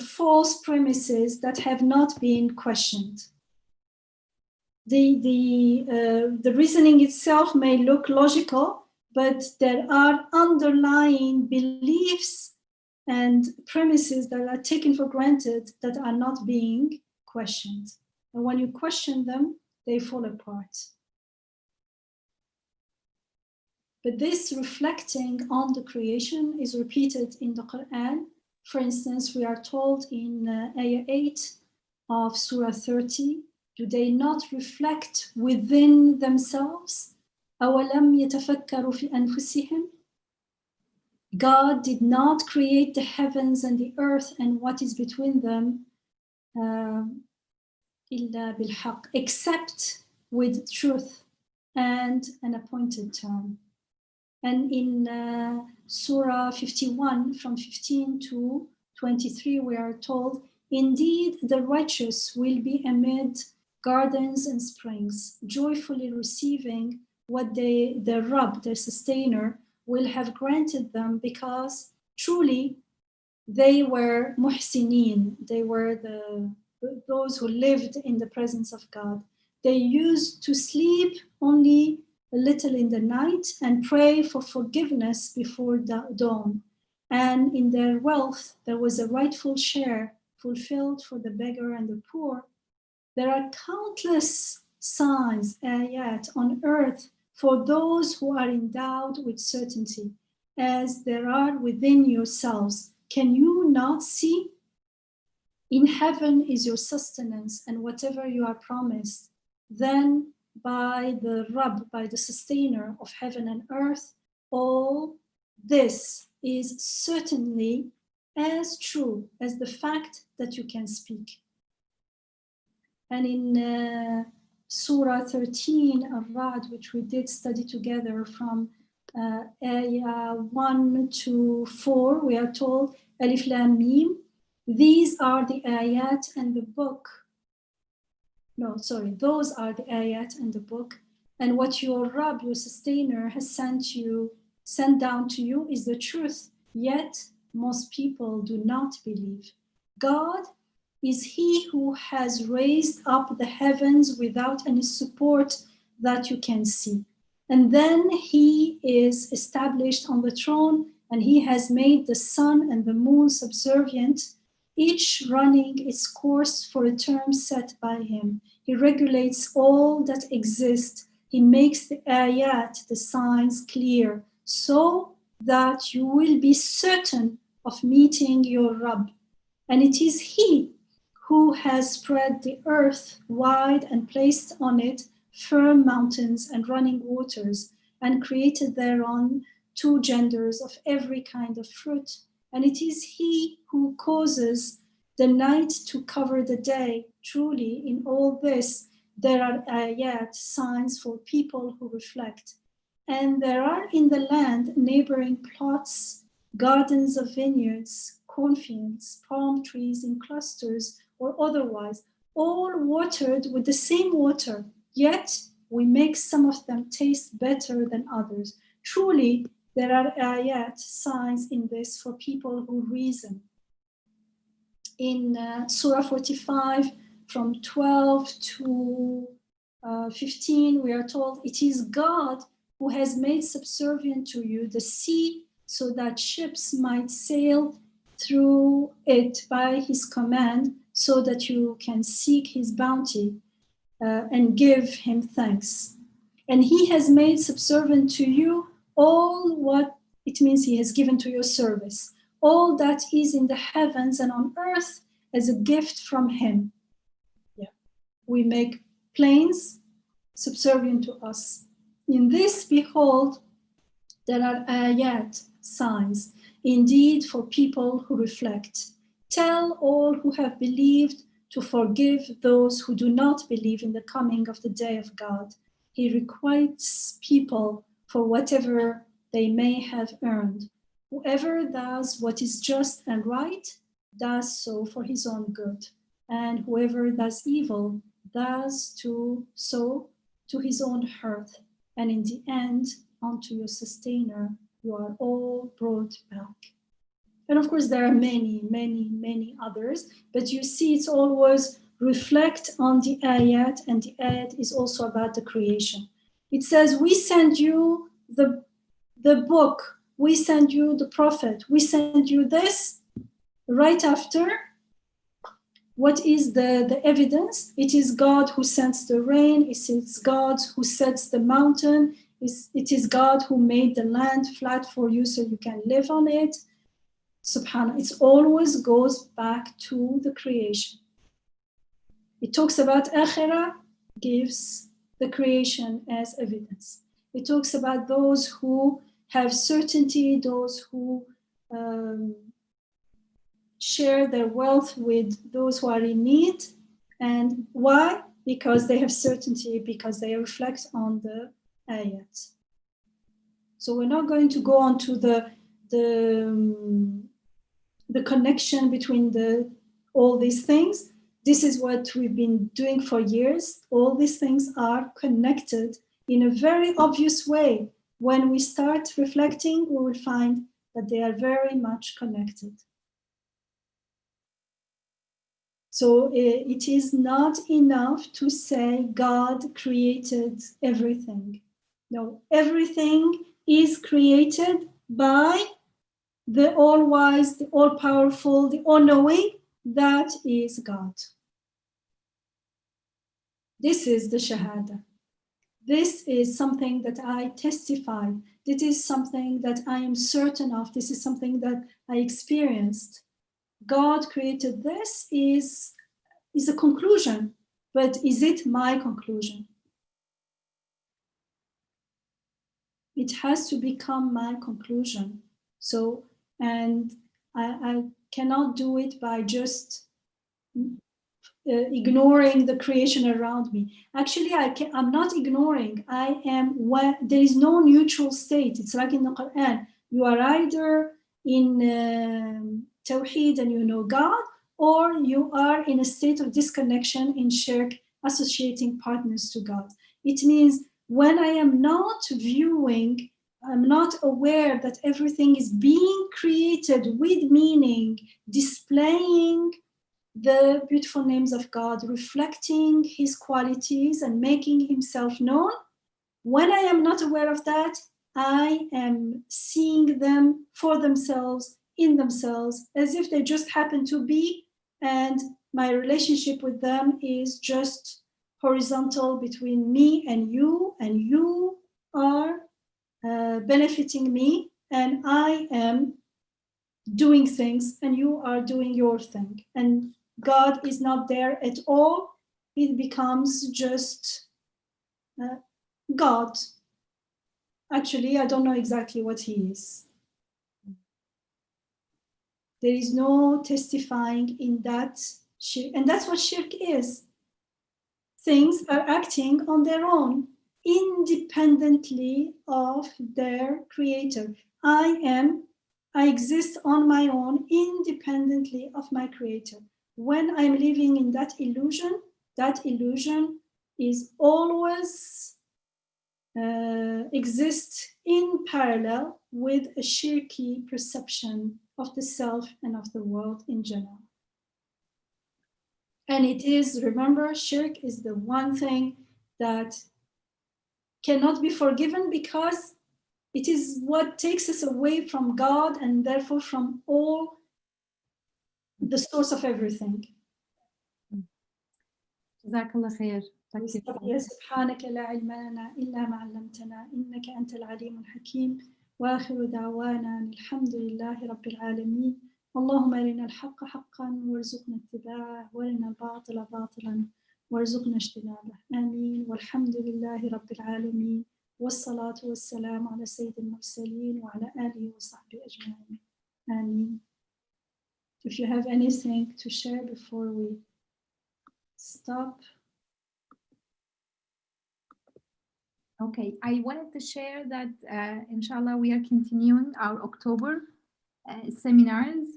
false premises that have not been questioned. The reasoning itself may look logical, but there are underlying beliefs and premises that are taken for granted that are not being questioned. And when you question them, they fall apart. But this reflecting on the creation is repeated in the Quran. For instance, we are told in Ayah 8 of Surah 30, do they not reflect within themselves? أَوَلَمْ يَتَفَكَّرُوا فِي أَنفُسِهِمْ? God did not create the heavens and the earth and what is between them إِلَّا بِالْحَقِّ, except with truth and an appointed term. And in Surah 51, from 15 to 23, we are told, indeed, the righteous will be amid gardens and springs, joyfully receiving what their Rabb, their sustainer, will have granted them, because truly they were muhsinin, they were those who lived in the presence of God. They used to sleep only a little in the night and pray for forgiveness before dawn. And in their wealth, there was a rightful share fulfilled for the beggar and the poor. There are countless signs, ayat, on earth for those who are endowed with certainty, as there are within yourselves. Can you not see? In heaven is your sustenance and whatever you are promised. Then by the Rabb, by the sustainer of heaven and earth, all this is certainly as true as the fact that you can speak. And in Surah 13, Ar-Ra'd, which we did study together from ayah 1 to 4, we are told, Alif Lam Mim, these are the ayat and the book. No, sorry, those are the ayat and the book. And what your Rabb, your sustainer, has sent down to you is the truth. Yet most people do not believe. God is he who has raised up the heavens without any support that you can see. And then he is established on the throne, and he has made the sun and the moon subservient, each running its course for a term set by him. He regulates all that exists. He makes the ayat, the signs, clear, so that you will be certain of meeting your Rabb. And it is he who has spread the earth wide and placed on it firm mountains and running waters, and created thereon two genders of every kind of fruit. And it is he who causes the night to cover the day. Truly, in all this, there are ayat, signs for people who reflect. And there are in the land neighboring plots, gardens of vineyards, cornfields, palm trees in clusters or otherwise, all watered with the same water, yet we make some of them taste better than others. Truly, there are ayat, signs in this for people who reason. In Surah 45, from 12 to 15, we are told, it is God who has made subservient to you the sea so that ships might sail through it by his command, so that you can seek his bounty and give him thanks. And he has made subservient to you all what it means he has given to your service, all that is in the heavens and on earth as a gift from him. Yeah. We make planes subservient to us. In this, behold, there are ayat, signs, indeed for people who reflect. Tell all who have believed to forgive those who do not believe in the coming of the day of God. He requites people for whatever they may have earned. Whoever does what is just and right does so for his own good. And whoever does evil does so to his own hurt. And in the end, unto your sustainer, you are all brought back. And of course, there are many, many, many others, but you see, it's always reflect on the ayat, and the ayat is also about the creation. It says, we send you the book, we send you the prophet, we send you this. Right after, what is the evidence? It is God who sends the rain, it is God who sets the mountain, it is God who made the land flat for you so you can live on it. Subhanallah, it always goes back to the creation. It talks about akhirah, gives the creation as evidence. It talks about those who have certainty, those who share their wealth with those who are in need. And why? because they have certainty, because they reflect on the ayat. So we're not going to go on to the connection between all these things. This is what we've been doing for years. All these things are connected in a very obvious way. When we start reflecting, we will find that they are very much connected. So it is not enough to say God created everything. No, everything is created by the all-wise, the all-powerful, the all-knowing, that is God. This is the Shahada. This is something that I testify. This is something that I am certain of. This is something that I experienced. God created this is a conclusion, but is it my conclusion? It has to become my conclusion. So, and I cannot do it by just ignoring the creation around me. Actually, I'm not ignoring. I am, there is no neutral state. It's like in the Quran. You are either in Tawheed and you know God, or you are in a state of disconnection in shirk, associating partners to God. It means when I am not viewing, I'm not aware that everything is being created with meaning, displaying the beautiful names of God, reflecting his qualities and making himself known. When I am not aware of that, I am seeing them for themselves, in themselves, as if they just happen to be, and my relationship with them is just horizontal between me and you are benefiting me, and I am doing things, and you are doing your thing. And God is not there at all. It becomes just God. Actually, I don't know exactly what he is. There is no testifying in that shirk. And that's what shirk is. Things are acting on their own, independently of their creator. I exist on my own, independently of my creator. When I'm living in that illusion is always exists in parallel with a shirky perception of the self and of the world in general. And it is, remember, shirk is the one thing that cannot be forgiven, because it is what takes us away from God and therefore from all the source of everything. جزاك الله خير. سبحانك لا علم لنا إلا ما علمتنا إنك أنت العليم الحكيم وآخر دعوانا الحمد لله رب العالمين اللهم أرنا الحق حقا وارزقنا اتباعه وارنا الباطل باطلا وارزقنا اجتنابه آمين والحمد لله رب العالمين والصلاة والسلام على سيد المرسلين وعلى آله وصحبه أجمعين آمين. If you have anything to share before we stop. Okay, I wanted to share that inshallah we are continuing our October seminars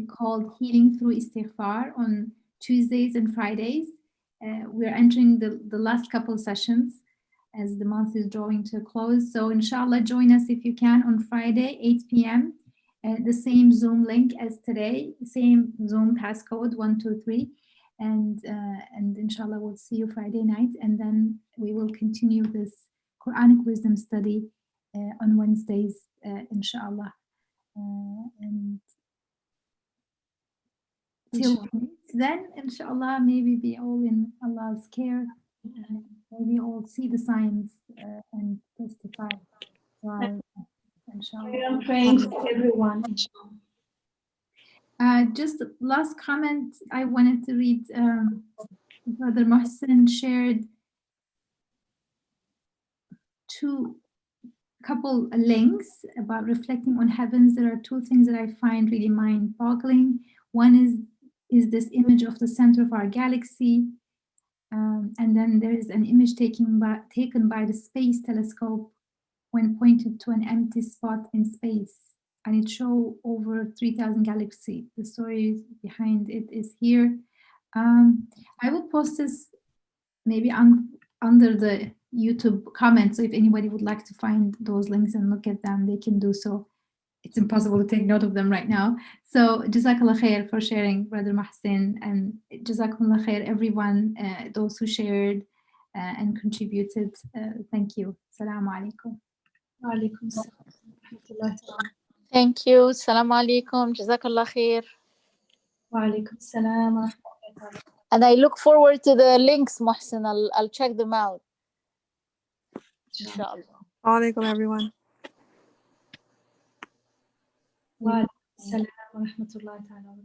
called Healing Through Istighfar on Tuesdays and Fridays. We're entering the last couple sessions as the month is drawing to a close. So inshallah join us if you can on Friday, 8 p.m. The same Zoom link as today, same Zoom passcode 123. And inshallah we'll see you Friday night, and then we will continue this Quranic wisdom study on Wednesdays, inshallah. And till then, inshallah, maybe be all in Allah's care, maybe all see the signs and testify. So I'm praying for everyone, inshallah. Just last comment I wanted to read. Brother Mohsen shared couple links about reflecting on heavens. There are two things that I find really mind-boggling. One is is this image of the center of our galaxy. And then there is an image taken by the space telescope when pointed to an empty spot in space. And it shows over 3,000 galaxies. The story behind it is here. I will post this maybe under the YouTube comments. So if anybody would like to find those links and look at them, they can do so. It's impossible to take note of them right now. So Jazakallah khair for sharing, Brother Mahsin, and Jazakallah khair everyone, those who shared and contributed. Thank you. Assalamu alaikum. Walaikum salam wa rahmatullahi ta'ala. Thank you. Assalamu alaikum. Jazakallah khair. Walaikum salam wa rahmatullahi ta'ala. And I look forward to the links, Mohsen. I'll check them out. Inshallah. Alaikum, everyone. Walaikum salam wa rahmatullahi ta'ala.